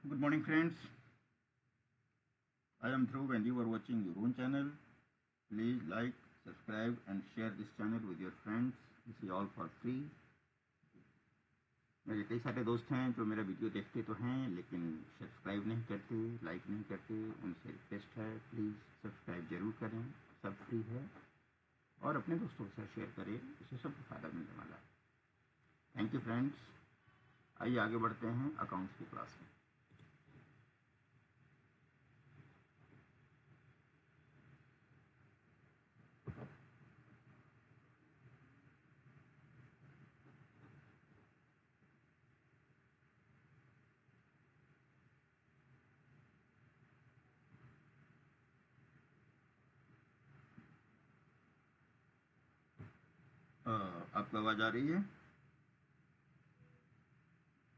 Good morning, friends. I am Dhruv and you are watching your own channel. Please like, subscribe and share this channel with your friends. This is all for free. मेरे कई सारे दोस्त हैं जो मेरा video देखते तो हैं लेकिन सब्सक्राइब नहीं करते, लाइक नहीं करते। उनसे रिक्वेस्ट है, प्लीज़ सब्सक्राइब जरूर करें, सब फ्री है और अपने दोस्तों के साथ शेयर करें, इससे सबको फ़ायदा मिलने वाला है। Thank you friends. आइए आगे बढ़ते हैं अकाउंट्स की क्लास में। आपको आवाज़ आ रही है?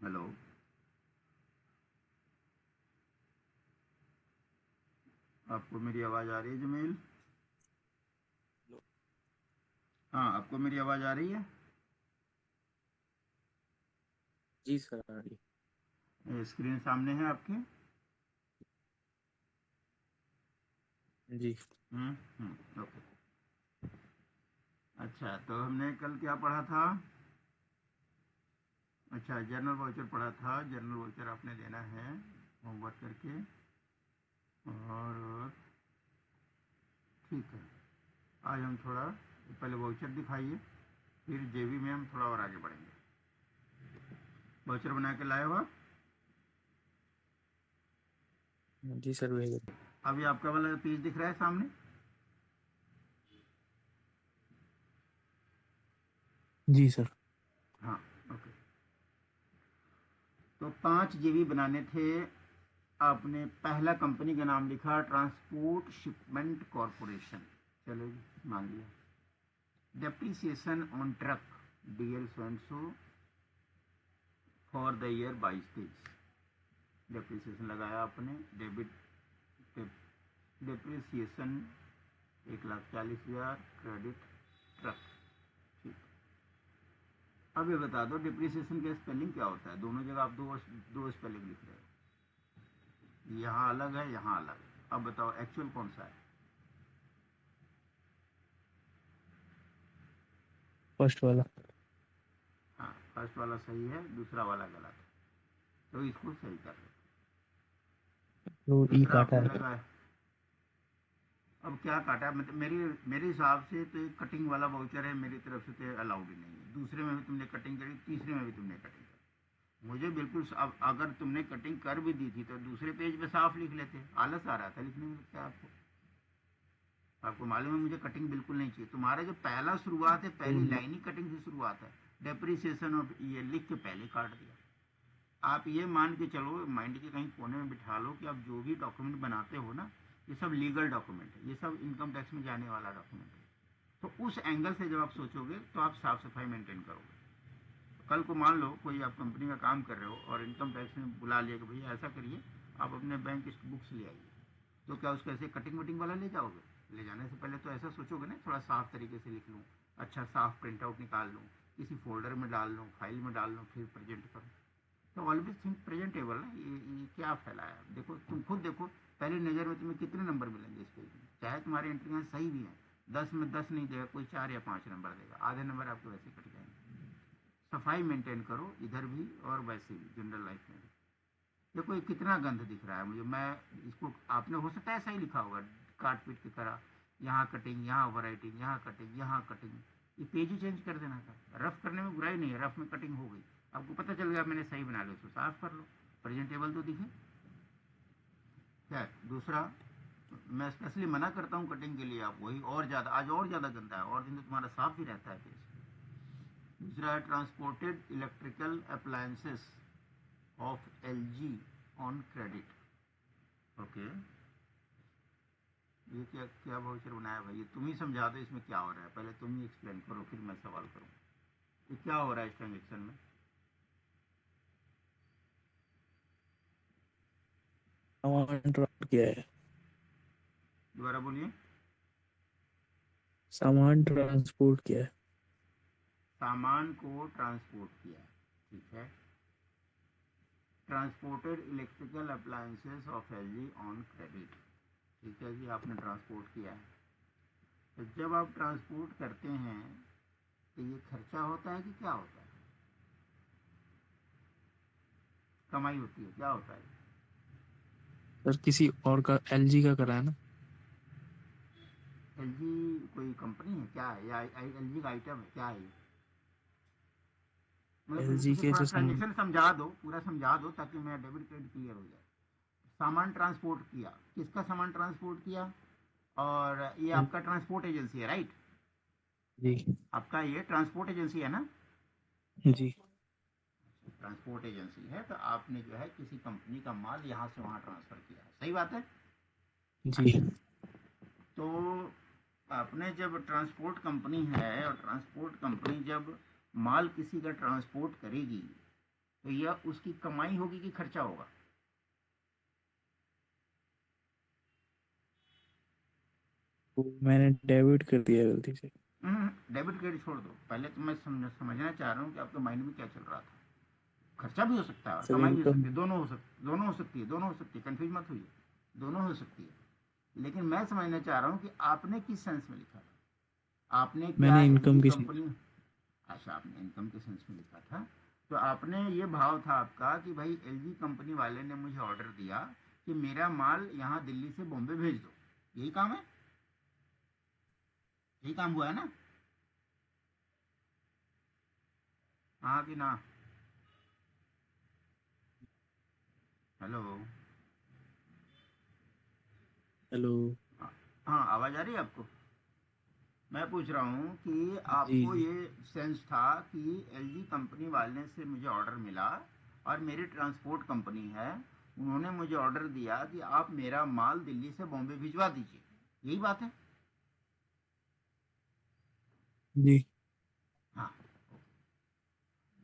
हेलो, आपको मेरी आवाज़ आ रही है जमील? हाँ, आपको मेरी आवाज़ आ रही है? जी सर आ रही। स्क्रीन सामने है आपके? जी ओके। अच्छा, तो हमने कल क्या पढ़ा था? अच्छा, जर्नल वाउचर पढ़ा था। जर्नल वाउचर आपने देना है होमवर्क करके। और ठीक है, आज हम थोड़ा पहले वाउचर दिखाइए, फिर जेबी में हम थोड़ा और आगे बढ़ेंगे। वाउचर बना के लाए हो आप? जी सर भेज। अभी आपका वाला पेज दिख रहा है सामने? जी सर। हाँ, ओके। तो 5 जेबी बनाने थे। आपने पहला कंपनी का नाम लिखा ट्रांसपोर्ट शिपमेंट कॉरपोरेशन। चलो जी, मान लिया। Depreciation on truck DL so for the year 22-23। Depreciation लगाया आपने। Debit depreciation 1,40,000, credit truck. ठीक। अब ये बता दो डिप्रिसिएशन का स्पेलिंग क्या होता है? दोनों जगह आप दो दो स्पेलिंग लिख रहे हो, यहाँ अलग है, यहाँ अलग है। अब बताओ एक्चुअल कौन सा है? फर्स्ट वाला। हाँ, फर्स्ट वाला सही है, दूसरा वाला गलत है, तो इसको सही कर लो। तो ई दूसरा काटा आपने है। लगाया। अब क्या काटा? मतलब मेरे हिसाब से तो एक कटिंग वाला वाउचर है, मेरी तरफ से तो अलाउड ही नहीं है। दूसरे में भी तुमने कटिंग करी, तीसरे में भी तुमने कटिंग करी। मुझे बिल्कुल अब अगर तुमने कटिंग कर भी दी थी तो दूसरे पेज पे साफ लिख लेते। आलस आ रहा था लिखने में क्या आपको? आपको मालूम है मुझे कटिंग बिल्कुल नहीं चाहिए। तुम्हारा जो पहला शुरुआत है, तो पहली लाइन ही कटिंग से शुरुआत है। डेप्रिसिएशन ऑफ ये लिख के पहले काट दिया। आप ये मान के चलो, माइंड के कहीं कोने में बिठा लो कि आप जो भी डॉक्यूमेंट बनाते हो ना, ये सब लीगल डॉक्यूमेंट है, ये सब इनकम टैक्स में जाने वाला डॉक्यूमेंट है। तो उस एंगल से जब आप सोचोगे तो आप साफ सफाई मेंटेन करोगे। कल को मान लो कोई आप कंपनी का काम कर रहे हो और इनकम टैक्स ने बुला लिया कि भैया ऐसा करिए, आप अपने बैंक बुक्स ले आइए, तो क्या उसको ऐसे कटिंग वटिंग वाला ले जाओगे? ले जाने से पहले तो ऐसा सोचोगे ना, थोड़ा साफ तरीके से लिख लूँ, अच्छा साफ प्रिंट आउट निकाल लूँ, किसी फोल्डर में डाल लूँ, फाइल में डाल लूँ, फिर प्रेजेंट करूँ। तो ऑलवेज थिंक प्रेजेंटेबल ना। ये क्या फैलाया? देखो, तुम खुद देखो, पहली नज़र में तुम्हें कितने नंबर मिलेंगे इस पेज में? चाहे तुम्हारे एंट्रियाँ सही भी हैं, 10 में 10 नहीं देगा कोई, 4 या 5 नंबर देगा, आधे नंबर आपके वैसे कट जाएंगे। सफाई मेंटेन करो इधर भी और वैसे भी जनरल लाइफ में भी। देखो ये कितना गंद दिख रहा है मुझे। मैं इसको, आपने हो सकता है ऐसा ही लिखा होगा काट पीट की तरह, यहाँ कटिंग, यहाँ वराइटिंग, यहाँ कटिंग, यहाँ कटिंग। ये पेज ही चेंज कर देना था। रफ करने में बुराई नहीं है, रफ में कटिंग हो गई, आपको पता चल गया मैंने सही बना लिया, उसको साफ कर लो, प्रेजेंटेबल तो दिखे। क्या दूसरा? मैं स्पेशली मना करता हूँ कटिंग के लिए। आप वही और ज़्यादा, आज और ज़्यादा गंदा है, और दिन तो तुम्हारा साफ भी रहता है पेज। दूसरा है transported electrical appliances of LG on credit. Okay, ये क्या क्या वाउचर बनाया भाई? ये तुम ही समझा दो इसमें क्या हो रहा है, पहले तुम ही एक्सप्लेन करो फिर मैं सवाल करूँ। ये क्या हो रहा है इस ट्रांजेक्शन में? सामान ट्रांसपोर्ट किया है। दोबारा बोलिए। सामान ट्रांसपोर्ट किया है। सामान को ट्रांसपोर्ट किया, ठीक है। Transported electrical appliances of LG on credit. ठीक है जी, आपने ट्रांसपोर्ट किया है। तो जब आप ट्रांसपोर्ट करते हैं तो ये खर्चा होता है कि क्या होता है? कमाई होती है, क्या होता है? सर किसी और का एलजी का करा है ना। एलजी कोई कंपनी है क्या है, या एलजी का आइटम है, क्या है ये? मतलब एलजी मुझे के थोड़ा जो ट्रांजेक्शन समझा दो, पूरा समझा दो, ताकि मेरा डेबिट क्रेडिट क्लियर हो जाए। सामान ट्रांसपोर्ट किया, किसका सामान ट्रांसपोर्ट किया? और ये आपका ट्रांसपोर्ट एजेंसी है, राइट? जी आपका ये ट्रांसपोर्ट एजेंसी है ना? जी ट्रांसपोर्ट एजेंसी है, तो आपने जो है किसी कंपनी का माल यहाँ से वहाँ ट्रांसफर किया, सही बात है? जी तो आपने जब ट्रांसपोर्ट कंपनी है, और ट्रांसपोर्ट कंपनी जब माल किसी का ट्रांसपोर्ट करेगी, तो यह उसकी कमाई होगी कि खर्चा होगा? तो मैंने डेबिट कर दिया गलती से। डेबिट क्रेडिट छोड़ दो, पहले तो मैं समझना चाह रहा हूँ कि आपके माइंड में क्या चल रहा था। खर्चा भी हो सकता है और सर कमाई भी हो इनकम। सकती है, दोनों हो सकती है, दोनों हो सकती है, कंफ्यूज मत होइए। दोनों हो सकती है, लेकिन मैं समझना चाह रहा हूँ कि आपने किस सेंस में लिखा था। आपने क्या मैंने एलजी इनकम की कंपनी, अच्छा आपने इनकम के सेंस में लिखा था। तो आपने ये भाव था आपका कि भाई एलजी कंपनी वाले ने मुझे ऑर्डर दिया कि मेरा माल यहाँ दिल्ली से बॉम्बे भेज दो, यही काम है, यही काम हुआ है ना? हाँ कि ना? हेलो? हेलो। हाँ, आवाज़ आ रही है आपको? मैं पूछ रहा हूँ कि जी आपको जी ये सेंस था कि एलजी कंपनी वाले से मुझे ऑर्डर मिला, और मेरी ट्रांसपोर्ट कंपनी है, उन्होंने मुझे ऑर्डर दिया कि आप मेरा माल दिल्ली से बॉम्बे भिजवा दीजिए, यही बात है? जी हाँ।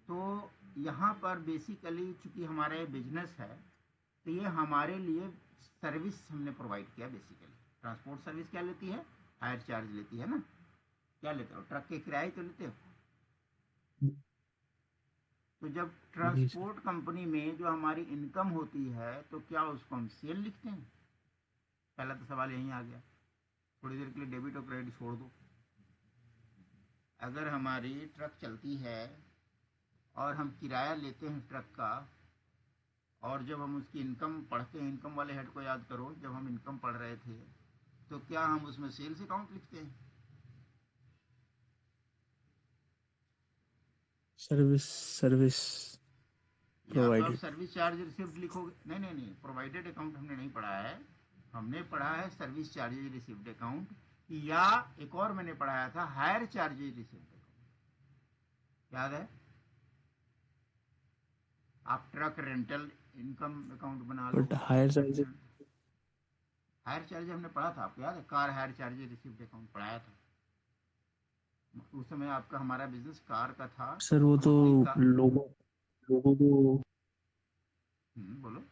तो यहाँ पर बेसिकली चूंकि हमारा ये बिजनेस है, तो ये हमारे लिए सर्विस हमने प्रोवाइड किया। बेसिकली ट्रांसपोर्ट सर्विस क्या लेती है? हायर चार्ज लेती है ना? क्या लेते हो, ट्रक के किराए तो लेते हो। तो जब जी सर। ट्रांसपोर्ट कंपनी में जो हमारी इनकम होती है, तो क्या उसको हम सेल लिखते हैं? पहला तो सवाल यहीं आ गया। थोड़ी देर के लिए डेबिट और क्रेडिट छोड़ दो। अगर हमारी ट्रक चलती है और हम किराया लेते हैं ट्रक का, और जब हम उसकी इनकम पढ़ते हैं, इनकम वाले हेड को याद करो, जब हम इनकम पढ़ रहे थे, तो क्या हम उसमें सेल्स अकाउंट लिखते हैं? सर्विस सर्विस या तो आप प्रोवाइडेड। सर्विस चार्ज रिसिप्ट लिखोगे, नहीं नहीं नहीं, प्रोवाइडेड अकाउंट हमने नहीं पढ़ा है। हमने पढ़ा है सर्विस चार्जेज रिसिप्ट अकाउंट, या एक और मैंने पढ़ाया था हायर चार्जेज रिसिप्ट अकाउंट, याद है? आप ट्रक रेंटल इनकम अकाउंट बना लो। But hire charges. Hire charge हमने पढ़ा था, आपको याद है? Car hire charges receipt account पढ़ाया था। उस समय आपका हमारा बिजनेस कार का था। सर वो हम तो अपनी कार, लोगों लोगों को बोलो।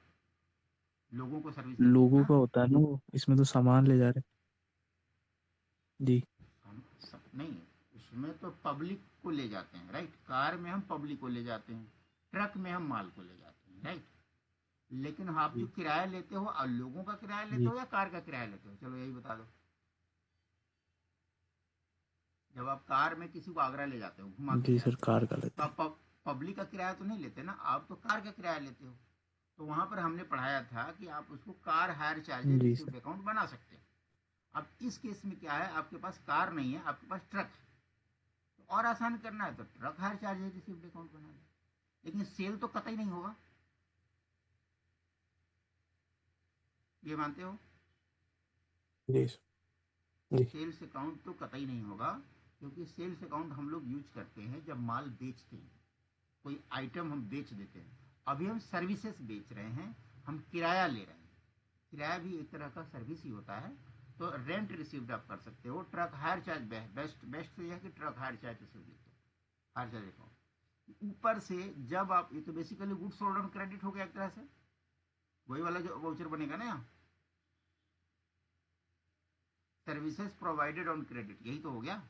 लोगों को सर्विस देते हैं लोगों ना? का होता है ना वो, इसमें तो सामान ले जा रहे हैं। जी हम सब नहीं, उसमें तो पब्लिक को ले जाते हैं, राइट? कार में हम पब्लिक को ले जाते हैं, ट्रक में हम माल को ले जाते हैं, राइट? लेकिन आप जो जी किराया लेते हो, और लोगों का किराया लेते जी हो या कार का किराया लेते हो, चलो यही बता दो। जब आप कार में किसी को आगरा ले जाते हो, घुमा के जी ले सर, आते हो, कार का तो लेते हैं। आप पब्लिक का किराया तो नहीं लेते ना, आप तो कार का किराया लेते हो। तो वहां पर हमने पढ़ाया था कि आप उसको कार हायर चार्जेज जी रिसिप्ट सर। अकाउंट बना सकते हैं। अब इस केस में क्या है, आपके पास कार नहीं है, आपके पास ट्रक है। तो और आसान करना है तो truck hire charges receipt account बना लो। लेकिन सेल तो कतई नहीं होगा, ये मानते हो? जी सर। जी सेल्स अकाउंट तो कतई नहीं होगा, क्योंकि सेल्स अकाउंट हम लोग यूज करते हैं जब माल बेचते हैं, कोई आइटम हम बेच देते हैं। अभी हम सर्विसेज बेच रहे हैं, हम किराया ले रहे हैं। किराया भी एक तरह का सर्विस ही होता है। तो रेंट रिसीव्ड आप कर सकते हो, truck hire charge, best best तो यह है कि ट्रक हायर चार्ज रिसीव लिखते हो, हायर चार्ज अकाउंट। ऊपर से जब आप, ये तो basically goods sold on credit हो गया एक तरह से, वही वाला जो वाउचर बनेगा ना यहाँ, सर्विसेज प्रोवाइडेड ऑन क्रेडिट, यही तो हो गया।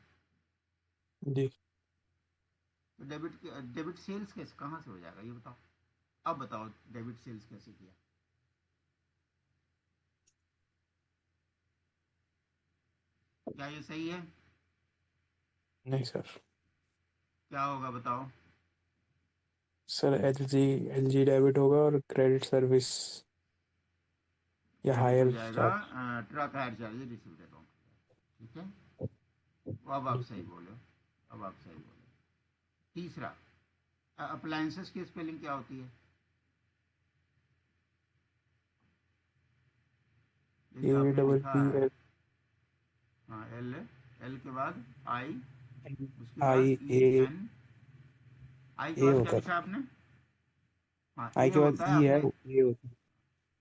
जी तो डेबिट सेल्स कैसे, कहाँ से हो जाएगा, ये बताओ? अब बताओ डेबिट सेल्स कैसे किया? क्या ये सही है? नहीं सर। क्या होगा बताओ? सर एल जी डेबिट होगा और क्रेडिट सर्विस या डेबिट हो हायर जाएगा charge. Truck hire charges received account. ठीक है, वो अब आप सही बोले, अब आप सही बोले। तीसरा, अप्लायंसेस की स्पेलिंग क्या होती है? ए जैसे आपने डबल लिखा पी है, एल हाँ एल, एल के बाद आई, उसके आई बाद ई ए। एन, आई के ए बाद क्या होता लिखा है। आपने? हाँ आई ए के बाद होता है ई है, आपने। ए होता है।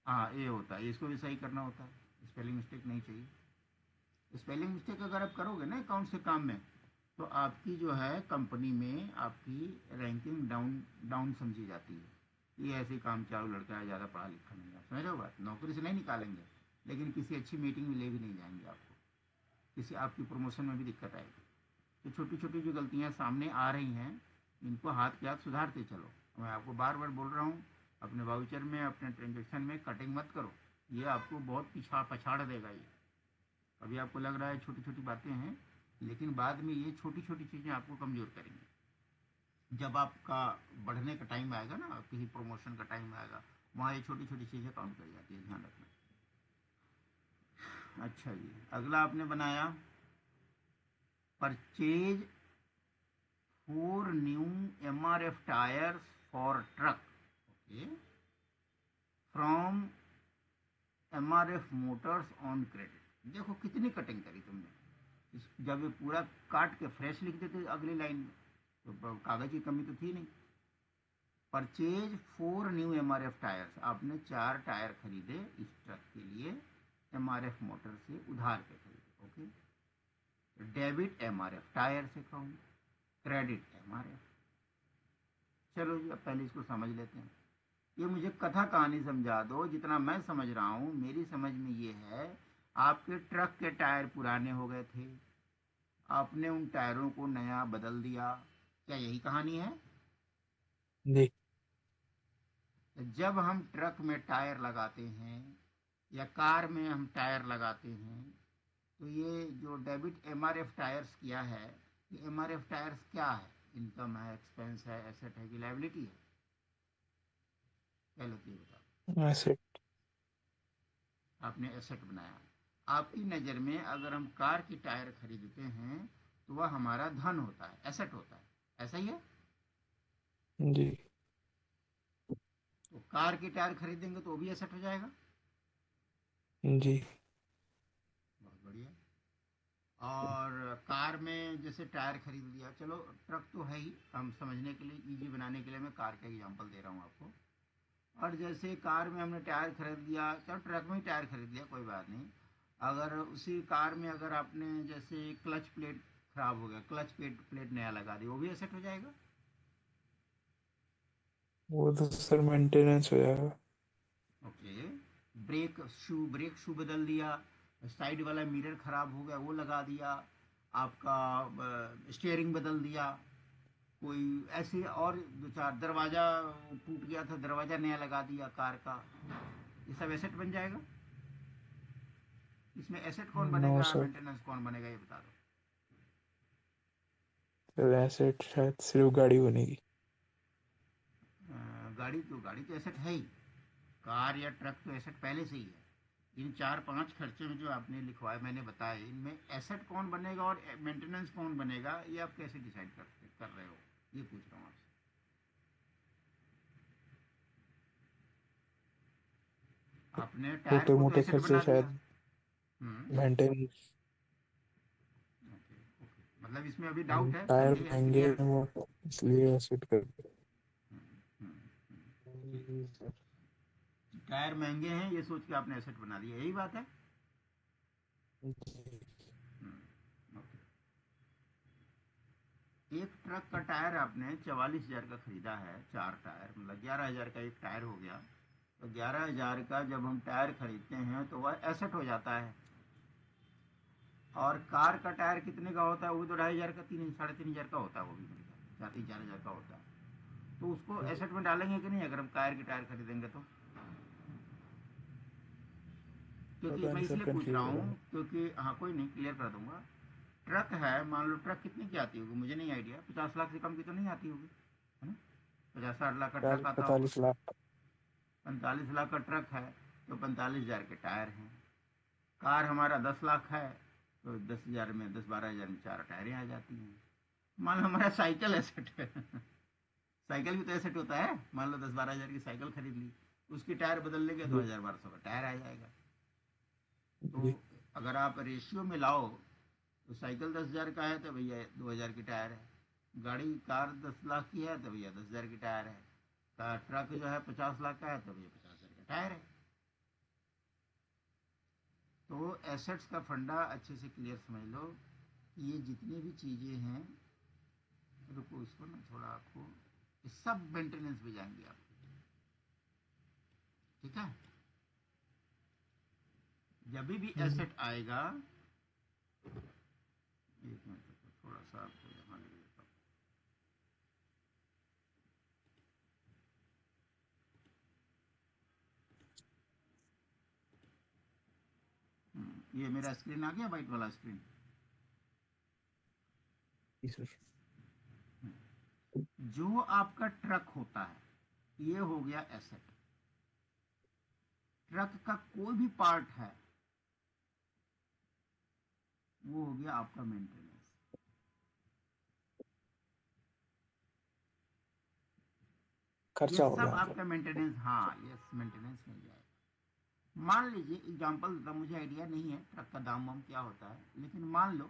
हाँ ए होता है, इसको भी सही करना होता है, स्पेलिंग मिस्टेक नहीं चाहिए। स्पेलिंग मिस्टेक अगर आप करोगे ना अकाउंट से काम में, तो आपकी जो है कंपनी में आपकी रैंकिंग डाउन डाउन समझी जाती है। ये ऐसे काम चालू लड़का है, ज़्यादा पढ़ा लिखा नहीं है, समझ रहे हो बात? नौकरी से नहीं निकालेंगे, लेकिन किसी अच्छी मीटिंग में ले भी नहीं जाएंगे आपको, किसी आपकी प्रमोशन में भी दिक्कत आएगी। तो छोटी छोटी जो गलतियाँ सामने आ रही हैं, इनको हाथ के हाथ सुधारते चलो। मैं आपको बार बार बोल रहा हूँ, अपने वाउचर में, अपने ट्रांजेक्शन में कटिंग मत करो, ये आपको बहुत पछाड़ देगा ये। अभी आपको लग रहा है छोटी छोटी बातें हैं, लेकिन बाद में ये छोटी छोटी चीज़ें आपको कमज़ोर करेंगी। जब आपका बढ़ने का टाइम आएगा ना, किसी प्रमोशन का टाइम आएगा, वहाँ ये छोटी छोटी चीज़ें काउंट कर जाती है, ध्यान रखना। अच्छा जी, अगला आपने बनाया purchase 4 new MRF tyres for truck, okay, from MRF Motors on credit. देखो कितनी कटिंग करी तुमने। जब ये पूरा काट के फ्रेश लिख देते अगली लाइन में, तो कागज की कमी तो थी नहीं। परचेज 4 न्यू MRF टायर्स, आपने 4 टायर खरीदे इस ट्रक के लिए, MRF मोटर से उधार पे खरीदे, ओके। डेबिट MRF टायर से अकाउंट, क्रेडिट MRF। चलो जी, अब पहले इसको समझ लेते हैं। ये मुझे कथा कहानी समझा दो, जितना मैं समझ रहा हूँ मेरी समझ में ये है, आपके ट्रक के टायर पुराने हो गए थे, आपने उन टायरों को नया बदल दिया, क्या यही कहानी है? जी। जब हम ट्रक में टायर लगाते हैं या कार में हम टायर लगाते हैं, तो ये जो डेबिट MRF टायर्स किया है, ये MRF टायर्स क्या है? इनकम है, एक्सपेंस है, एसेट है कि लाइबिलिटी है? पहले तो ये बताओ। एसेट। आपने एसेट बनाया। आपकी नज़र में अगर हम कार की टायर खरीदते हैं, तो वह हमारा धन होता है, एसेट होता है, ऐसा ही है? जी। तो कार की टायर खरीदेंगे तो वो भी एसेट हो जाएगा। जी। बहुत बढ़िया। और कार में जैसे टायर खरीद लिया, चलो ट्रक तो है ही, हम समझने के लिए, इजी बनाने के लिए मैं कार का एग्जांपल दे रहा हूँ आपको। और जैसे कार में हमने टायर खरीद लिया, चलो ट्रक में ही टायर खरीद लिया, कोई बात नहीं। अगर उसी कार में अगर आपने जैसे क्लच प्लेट खराब हो गया, क्लच प्लेट प्लेट नया लगा दी, वो भी एसेट हो जाएगा। वो तो सर मेंटेनेंस हो जाएगा। ओके। ब्रेक शू बदल दिया, साइड वाला मिरर खराब हो गया, वो लगा दिया, आपका स्टीयरिंग बदल दिया, कोई ऐसे और दो चार, दरवाज़ा टूट गया था, दरवाज़ा नया लगा दिया कार का, ये सब एसेट बन जाएगा। इसमें एसेट कौन नो बनेगा, सर। मेंटेनेंस कौन बनेगा, ये बता दो। सर एसेट शायद सिर्फ गाड़ी बनेगी। गाड़ी तो एसेट है ही, कार या ट्रक तो एसेट पहले से ही है। इन 4-5 खर्चे में जो आपने लिखवाए, मैंने बताए, इनमें एसेट कौन बनेगा और मेंटेनेंस कौन बनेगा, ये आप कैसे डिसाइड कर रहे हो, ये पूछ रहा हूँ आपसे। आपने टायर छोटे को तो मोटे एसेट खर्चे बना दिया। शायद हम्म। मेंटेनेंस। ओके ओके, मतलब इसमें अभी डाउट है, टायर समझे या महंगे क्लियर? हैं वो, इसलिए एसेट करते ठीक। हैं। सर। टायर महंगे हैं ये सोच के आपने एसेट बना दिया, यही बात है। ओके। एक ट्रक का टायर आपने 44,000 का खरीदा है, 4 टायर, मतलब 11,000 का एक टायर हो गया। तो 11,000 का जब हम टायर खरीदते हैं तो वह एसेट हो जाता है। और कार का टायर कितने का होता है? वो तो 2,500 का, 3 3,500 का होता है, वो भी मेरे ख्याल से 3,000 4,500 का होता है। तो उसको एसेट में डालेंगे कि नहीं अगर हम कार के टायर खरीदेंगे तो? क्योंकि पता मैं नहीं सर, इसलिए पूछ रहा कंफ्यूज हो रहा हूँ हूँ। क्योंकि हाँ कोई नहीं, क्लियर कर दूंगा। ट्रक है, मान लो ट्रक कितने की आती होगी मुझे नहीं आइडिया, 50 लाख से कम की तो नहीं आती होगी, है ना? 50-60 लाख का ट्रक आता होगा। 45 लाख। 45 लाख का ट्रक है तो 45,000 के टायर हैं। कार हमारा 10 लाख है तो 10,000 में, 10-12 हज़ार में 4 टायरें आ जाती हैं। मान लो हमारा साइकिल एसेट है साइकिल भी तो एसेट होता है। मान लो 10-12 हज़ार की साइकिल खरीद ली, उसकी टायर बदल लेंगे तो जी 1,200 का टायर आ जाएगा। तो जी अगर आप रेशियो में लाओ तो साइकिल 10,000 का है तो भैया 2,000 की टायर है। गाड़ी कार 10 लाख की है तो भैया 10,000 की टायर है। ट्रक जो है 50 लाख का है तो भैया 50,000 का टायर है। तो एसेट्स का फंडा अच्छे से क्लियर समझ लो कि ये जितनी भी चीज़ें हैं, रुको इसको ना थोड़ा आपको, ये सब मेंटेनेंस में जाएंगे आप, ठीक है? जब भी जी। एसेट आएगा, एक मिनट रुको, थोड़ा सा आपको यहाँ ले लेता हूँ। ये मेरा स्क्रीन आ गया, वाइट वाला स्क्रीन। जी सर। जो आपका ट्रक होता है ये हो गया एसेट। ट्रक का कोई भी पार्ट है वो हो गया आपका मेंटेनेंस। ये खर्चा हो सब गया मतलब। आपका मेंटेनेंस, हाँ यस, मेंटेनेंस मिल जाएगा। मान लीजिए एग्जांपल देता, मुझे आइडिया नहीं है ट्रक का दाम वाम क्या होता है, लेकिन मान लो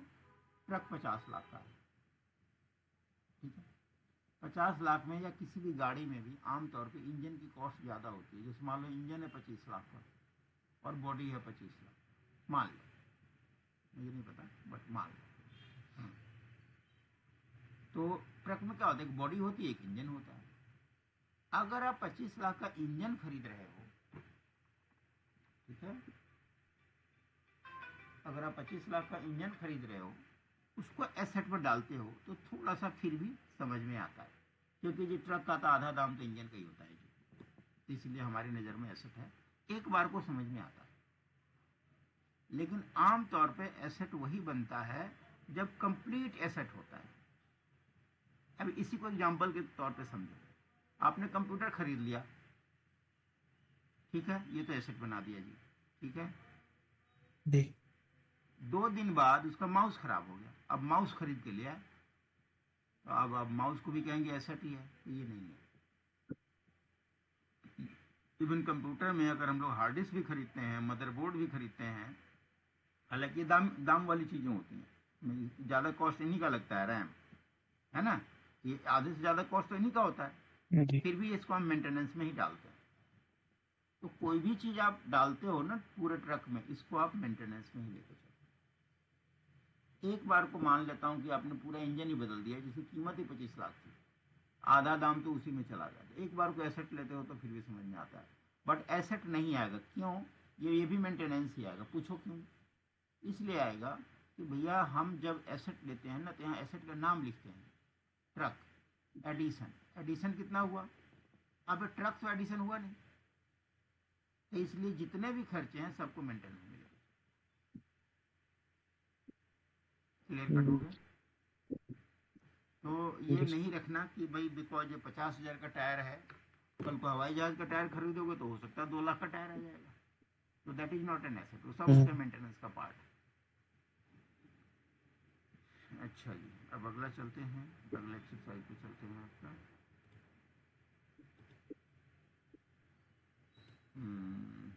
ट्रक 50 लाख का है, ठीक है? 50 लाख में या किसी भी गाड़ी में भी आमतौर पे इंजन की कॉस्ट ज़्यादा होती है। जैसे मान लो इंजन है 25 लाख का और बॉडी है 25 लाख, मान लो, मुझे नहीं पता बट मान लो। तो ट्रक में क्या होता है, एक बॉडी होती है एक इंजन होता है। अगर आप 25 लाख का इंजन खरीद रहे हो, ठीक है, अगर आप 25 लाख का इंजन खरीद रहे हो, उसको एसेट पर डालते हो तो थोड़ा सा फिर भी समझ में आता है, क्योंकि जो ट्रक का तो आधा दाम तो इंजन का ही होता है जी, तो इसलिए हमारी नज़र में एसेट है, एक बार को समझ में आता है। लेकिन आम तौर पे एसेट वही बनता है जब कंप्लीट एसेट होता है। अब इसी को एग्जांपल के तौर पे समझो, आपने कंप्यूटर खरीद लिया, ठीक है, ये तो एसेट बना दिया जी, ठीक है। जी 2 दिन बाद उसका माउस खराब हो गया, अब माउस खरीद के लिया, तो अब आप माउस को भी कहेंगे एसेट ही है, तो ये नहीं है। इवन कंप्यूटर में अगर हम लोग हार्ड डिस्क भी खरीदते हैं, मदरबोर्ड भी खरीदते हैं, हालांकि दाम दाम वाली चीज़ें होती हैं, ज़्यादा कॉस्ट इन्हीं का लगता है, रैम है ना, ये आधे से ज़्यादा कॉस्ट तो इन्हीं का होता है, जी फिर भी इसको हम मेंटेनेंस में ही डालते हैं। तो कोई भी चीज़ आप डालते हो ना पूरे ट्रक में, इसको आप मेंटेनेंस में ही लेके चलो। एक बार को मान लेता हूँ कि आपने पूरा इंजन ही बदल दिया जिसकी कीमत ही 25 लाख थी, आधा दाम तो उसी में चला जाता है। एक बार को एसेट लेते हो तो फिर भी समझ में आता है, बट एसेट नहीं आएगा, क्यों? ये भी मेंटेनेंस ही आएगा। पूछो क्यों? इसलिए आएगा कि भैया हम जब एसेट लेते हैं ना तो यहाँ एसेट का नाम लिखते हैं, ट्रक एडिशन। एडिशन कितना हुआ? अब ट्रक तो एडिशन हुआ नहीं, तो इसलिए जितने भी खर्चे हैं सबको मेंटेनेंस मिलेगा। क्लियर कट हो जी गया? तो ये जी सर। नहीं रखना कि भाई बिकॉज ये 50,000 का टायर है, कल को हवाई जहाज का टायर खरीदोगे तो हो सकता है 2 लाख का टायर आ जाएगा, तो that is not an asset, वो सब उसके हम्म, मेंटेनेंस का पार्ट है। अच्छा जी, अब अगला चलते हैं, अगले एक्सरसाइज पे चलते हैं आपका। हम्म,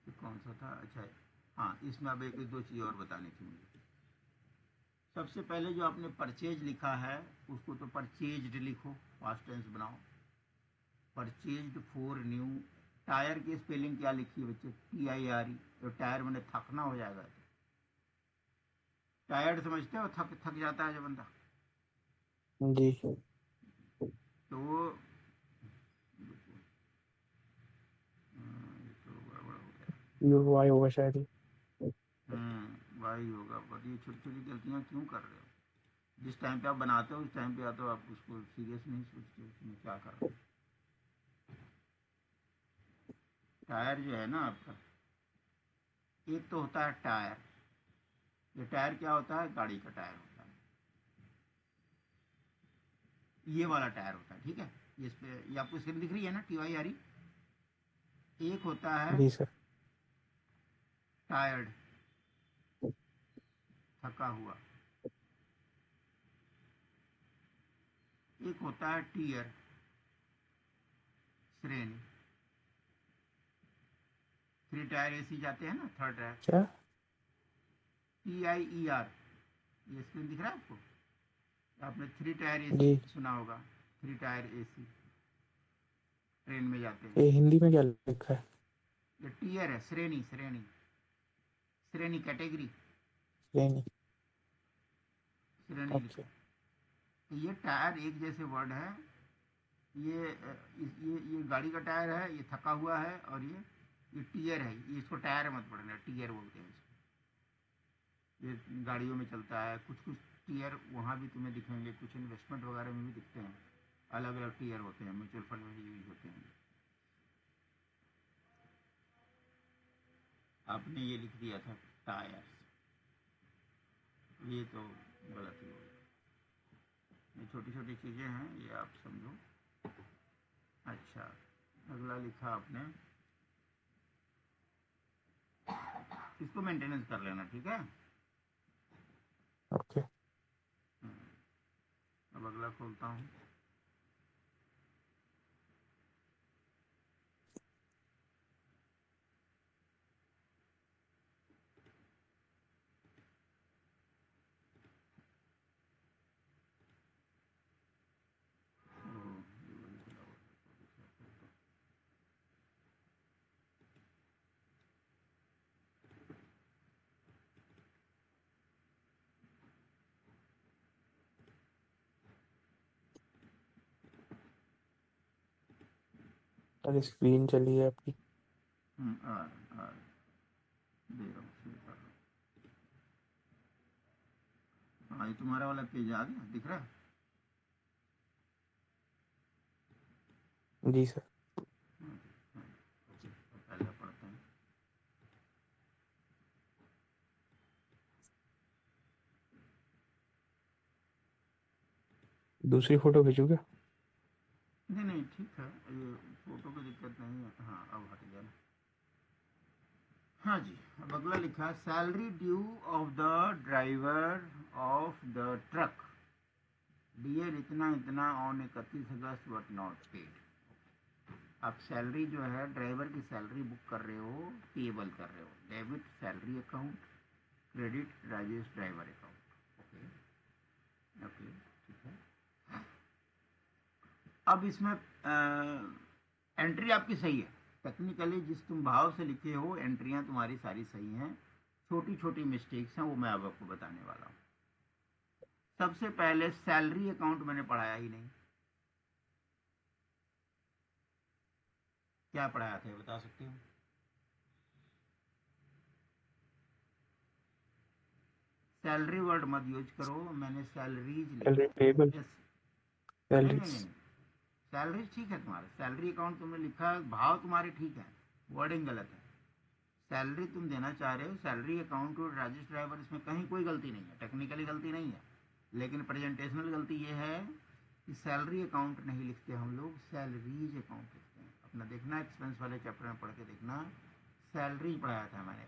ये कौन सा था? अच्छा, हाँ, इसमें अब एक दो चीज़ और बतानी थी मुझे। सबसे पहले जो आपने परचेज लिखा है उसको तो परचेज्ड लिखो, पास्ट टेंस बनाओ। Purchased for new. टायर की स्पेलिंग क्या लिखी है बच्चे? TIRE। तो टायर मैंने थकना हो जाएगा, टायर्ड समझते हो, थक थक जाता है जो बंदा, जी तो ये तो गड़बड़ हो गया। यू वाई होगा शायद। भाई होगा, बट ये छोटी छोटी गलतियां क्यों कर रहे हो? जिस टाइम पे आप बनाते हो उस टाइम पे या तो आप उसको सीरियस नहीं सोचते उसमें क्या कर रहे हो। टायर जो है ना आपका, एक तो होता है टायर। ये टायर क्या होता है? गाड़ी का टायर होता है, ये वाला टायर होता है, ठीक है। इस पे ये आपको स्क्रीन दिख रही है ना, TYRE। एक होता है जी सर। टायर्ड, थका हुआ। एक होता है टीयर, श्रेणी। 3 टायर AC जाते हैं ना, थर्ड टायर। क्या? TIER, ये स्क्रीन दिख रहा है आपको? आपने 3 टायर AC जी। सुना होगा। 3 टायर AC ट्रेन में जाते हैं। ये हिंदी में क्या लिखा है? ये टीयर है, श्रेणी श्रेणी। श्रेणी कैटेगरी, ये नहीं। श्रेणी लिखा ओके। है। तो ये टायर एक जैसे वर्ड है। ये ये गाड़ी का टायर है, ये थका हुआ है, और ये टीयर है। ये इसको टायर मत पढ़ना, टीयर बोलते हैं इसको। ये गाड़ियों में चलता है। कुछ कुछ टीयर वहाँ भी तुम्हें दिखेंगे, कुछ इन्वेस्टमेंट वगैरह में भी दिखते हैं। अलग अलग टीयर होते हैं, म्यूचुअल फंड में भी यूज होते हैं। आपने ये लिख दिया था टायर, ये तो गलत ही हो गया। ये छोटी छोटी चीज़ें हैं, ये आप समझो। अच्छा, अगला लिखा आपने, इसको मेंटेनेंस कर लेना, ठीक है। ओके। अब अगला खोलता हूँ। अरे स्क्रीन चली है आपकी। आ दे रहा हूँ, शुरू कर रहा हूँ। हाँ, ये तुम्हारा वाला पेज आ गया, दिख रहा है? जी सर। ओके, तो पहले पढ़ते हैं। दूसरी फोटो भेजू क्या? नहीं नहीं, ठीक है, ये फोटो की दिक्कत नहीं है। हाँ, अब हट गया ना। हाँ जी, अब अगला लिखा है, salary due of the driver of the truck dear इतना इतना on 31 August but not paid. आप सैलरी जो है, ड्राइवर की सैलरी बुक कर रहे हो, पेबल कर रहे हो। Debit salary account, credit Rajesh driver account. Okay okay, ठीक है। अब इसमें एंट्री आपकी सही है। टेक्निकली जिस तुम भाव से लिखे हो, एंट्रियां तुम्हारी सारी सही हैं। छोटी छोटी मिस्टेक्स हैं, वो मैं अब आपको बताने वाला हूँ। सबसे पहले सैलरी अकाउंट मैंने पढ़ाया ही नहीं। क्या पढ़ाया था, ये बता सकते हो? सैलरी वर्ड मत यूज करो, मैंने सैलरीज लिखा सैलरी पेबल। है। यस। नहीं नहीं सैलरीज। नहीं, सैलरी ठीक है तुम्हारा, सैलरी अकाउंट तुमने लिखा है, भाव तुम्हारे ठीक है, वर्डिंग गलत है। सैलरी तुम देना चाह रहे हो, सैलरी अकाउंट और राजेश ड्राइवर, इसमें कहीं कोई गलती नहीं है, टेक्निकली गलती नहीं है। लेकिन प्रेजेंटेशनल गलती ये है कि सैलरी अकाउंट नहीं लिखते हम लोग, सैलरीज अकाउंट लिखते हैं। अपना देखना, एक्सपेंस वाले चैप्टर में पढ़ के देखना, सैलरी पढ़ाया था मैंने।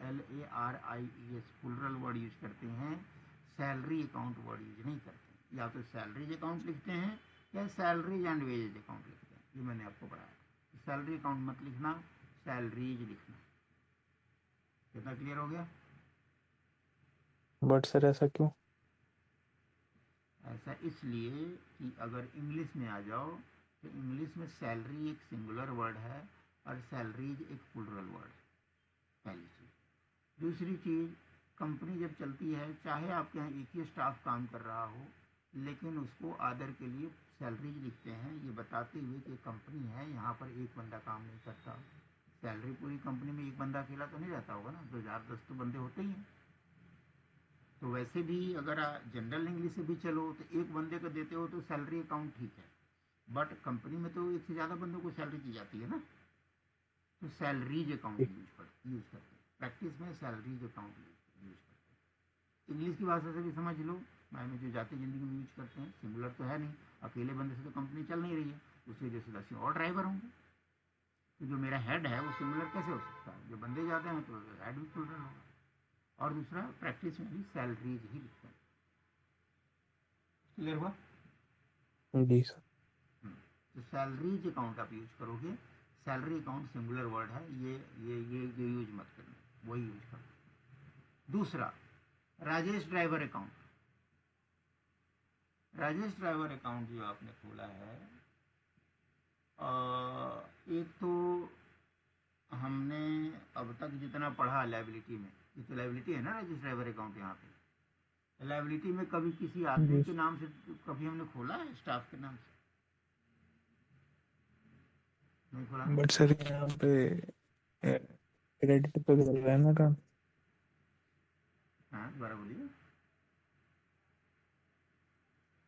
SALARIES प्लुरल वर्ड यूज करते हैं, सैलरी अकाउंट वर्ड यूज नहीं करते। या तो सैलरीज अकाउंट लिखते हैं या सैलरीज एंड वेजेज अकाउंट लिखते हैं। ये मैंने आपको पढ़ाया। सैलरी अकाउंट मत लिखना, सैलरीज लिखना। कितना क्लियर हो गया? बट सर ऐसा क्यों? ऐसा इसलिए कि अगर इंग्लिश में आ जाओ तो इंग्लिश में सैलरी एक सिंगुलर वर्ड है और सैलरीज एक प्लुरल वर्ड है, पहली चीज़। दूसरी चीज़, कंपनी जब चलती है, चाहे आपके यहाँ एक ही स्टाफ काम कर रहा हो, लेकिन उसको आदर के लिए सैलरीज लिखते हैं, ये बताते हुए कि कंपनी है, यहाँ पर एक बंदा काम नहीं करता। सैलरी पूरी कंपनी में एक बंदा अकेला तो नहीं रहता होगा ना, 2 4 10 तो बंदे होते ही हैं। तो वैसे भी अगर जनरल इंग्लिश से भी चलो तो एक बंदे को देते हो तो सैलरी अकाउंट ठीक है, बट कंपनी में तो एक से ज़्यादा बंदों को सैलरी दी जाती है ना, तो सैलरीज अकाउंट ठीक। यूज करते हैं प्रैक्टिस में, सैलरीज अकाउंट यूज करते हैं। इंग्लिश की भाषा से भी समझ लो, मैंने जो जाती ज़िंदगी में यूज करते हैं, सिंगुलर तो है नहीं, अकेले बंदे से तो कंपनी चल नहीं रही है, उसकी वजह से 10 और ड्राइवर होंगे, तो जो मेरा हेड है वो सिंगुलर कैसे हो सकता है, जो बंदे जाते हैं तो हेड भी प्लूरल होगा। और दूसरा प्रैक्टिस में भी सैलरीज ही लिखते हैं। क्लियर हुआ? जी सर। तो सैलरीज अकाउंट आप यूज करोगे, सैलरी अकाउंट सिंगुलर वर्ड है, ये यूज मत करना, वही यूज करो। दूसरा, Rajesh driver account. Rajesh driver account जो आपने खोला है, एक तो हमने अब तक जितना पढ़ा लाइबिलिटी में, ये तो लाइबिलिटी है ना राजेश ड्राइवर अकाउंट, यहाँ पे लाइबिलिटी में कभी किसी आदमी जी के नाम से कभी हमने खोला है, स्टाफ के नाम से नहीं खोला ना? बट सर यहाँ पे क्रेडिट पे कर रहा है ना काम। हाँ, दोबारा बोलिए।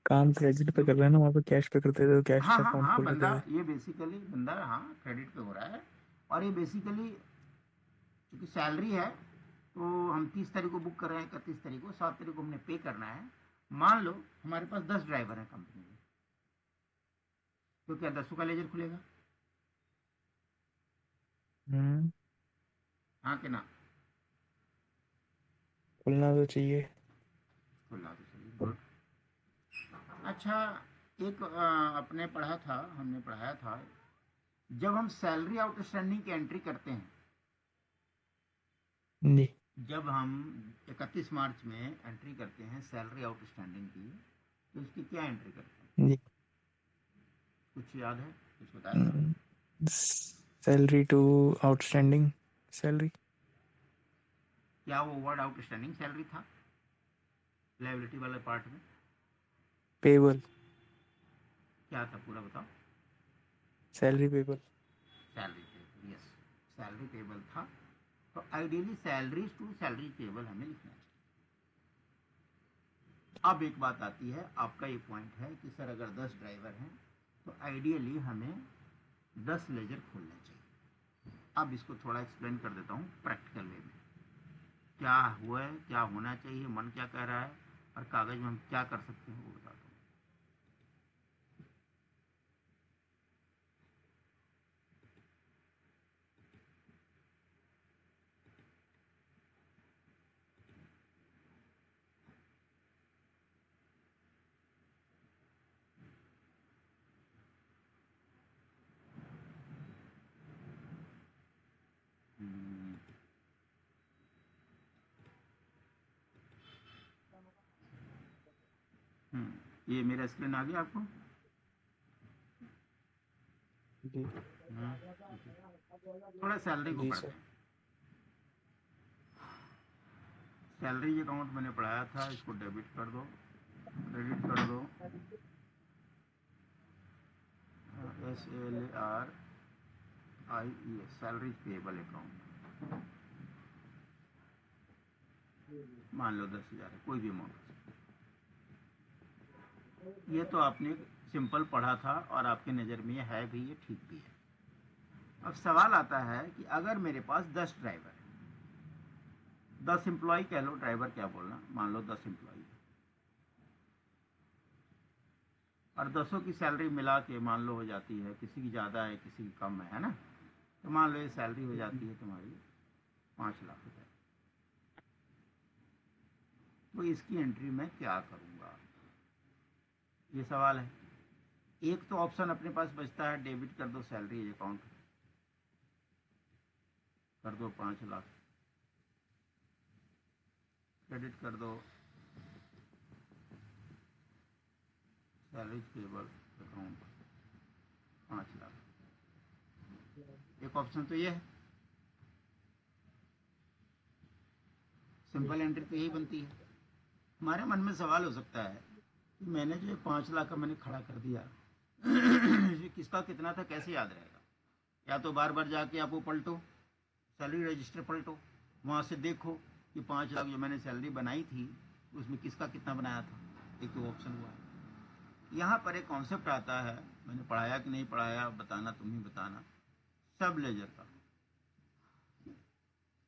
काम क्रेडिट पे कर रहे हैं ना, वहाँ पे कैश पे करते थे तो कैश हाँ हाँ अकाउंट हाँ, खोल बंदा लेते थे। ये बेसिकली बंदा हाँ क्रेडिट पे हो रहा है, और ये बेसिकली क्योंकि सैलरी है, तो हम 30 तारीख को बुक कर रहे हैं, 31 तारीख को, 7 तारीख को हमने पे करना है। मान लो हमारे पास 10 ड्राइवर हैं कंपनी में, तो क्या 10 का लेजर खुलेगा? हम्म। हाँ कि ना? खुलना तो चाहिए। खुला तो सही, गुड। अच्छा, एक अपने पढ़ा था, हमने पढ़ाया था, जब हम सैलरी आउटस्टैंडिंग की एंट्री करते हैं, जी। जब हम 31 मार्च में एंट्री करते हैं सैलरी आउटस्टैंडिंग की, तो इसकी क्या एंट्री करते हैं? जी। कुछ याद है? कुछ बताया था? Salary to outstanding salary. क्या वो वर्ड आउटस्टैंडिंग सैलरी था लाइबिलिटी वाले पार्ट में? पेबल। क्या था पूरा बताओ। Salary payable. Salary payable, yes, salary payable था। तो ideally salaries to salary payable हमें लिखना चाहिए। अब एक बात आती है, आपका ये पॉइंट है कि सर अगर 10 ड्राइवर हैं तो आइडियली हमें 10 लेजर खोलने चाहिए। अब इसको थोड़ा एक्सप्लेन कर देता हूँ प्रैक्टिकल वे में, क्या हुआ है, क्या होना चाहिए, मन क्या कह रहा है, और कागज में हम क्या कर सकते हैं वो बताता हूँ। हम्म, ये मेरा स्क्रीन आ गया आपको? जी। थोड़ा सैलरी को जी पढ़ते सर। हैं। सैलरी अकाउंट मैंने पढ़ाया था, इसको डेबिट कर दो, क्रेडिट कर दो, SLARIES, सैलरी पेबल अकाउंट। मान लो 10,000 है, कोई भी अमाउंट। ये तो आपने सिंपल पढ़ा था और आपके नज़र में ये है भी, ये ठीक भी है। अब सवाल आता है कि अगर मेरे पास 10 ड्राइवर है, 10 एम्प्लॉय कह लो, ड्राइवर क्या बोलना, मान लो 10 एम्प्लॉय, और 10 की सैलरी मिला के मान लो हो जाती है, किसी की ज़्यादा है किसी की कम है ना, तो मान लो ये सैलरी हो जाती है तुम्हारी 5 लाख रुपए। तो इसकी एंट्री मैं क्या करूँगा, ये सवाल है। एक तो ऑप्शन अपने पास बचता है, डेबिट कर दो सैलरी अकाउंट, कर दो 5 लाख, क्रेडिट कर दो सैलरी पेबल अकाउंट 5 लाख। एक ऑप्शन तो ये है, सिंपल एंट्री तो यही बनती है। हमारे मन में सवाल हो सकता है कि मैंने जो 5 लाख का मैंने खड़ा कर दिया, ये किसका कितना था कैसे याद रहेगा? या तो बार बार जाके आप वो पलटो, सैलरी रजिस्टर पलटो, वहाँ से देखो कि 5 लाख जो मैंने सैलरी बनाई थी उसमें किसका कितना बनाया था, एक तो ऑप्शन हुआ। यहाँ पर एक कॉन्सेप्ट आता है, मैंने पढ़ाया कि नहीं पढ़ाया बताना, तुम ही बताना। सब लेजर का,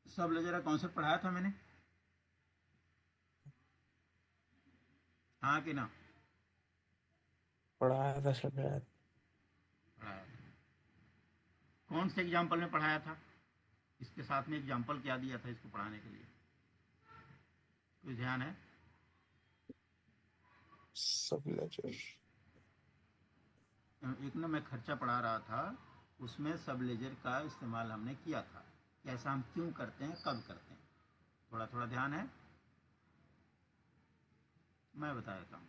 सब लेजर का कॉन्सेप्ट पढ़ाया था मैंने, हाँ कि ना? पढ़ाया था सब यार। पढ़ाया था। कौन से एग्जाम्पल में पढ़ाया था? इसके साथ में एग्जाम्पल क्या दिया था इसको पढ़ाने के लिए, कुछ ध्यान है? सब लेजर। एक ना मैं खर्चा पढ़ा रहा था, उसमें सब लेजर का इस्तेमाल हमने किया था, कैसा हम क्यों करते हैं, कब करते हैं, थोड़ा थोड़ा ध्यान है, मैं बता देता हूँ।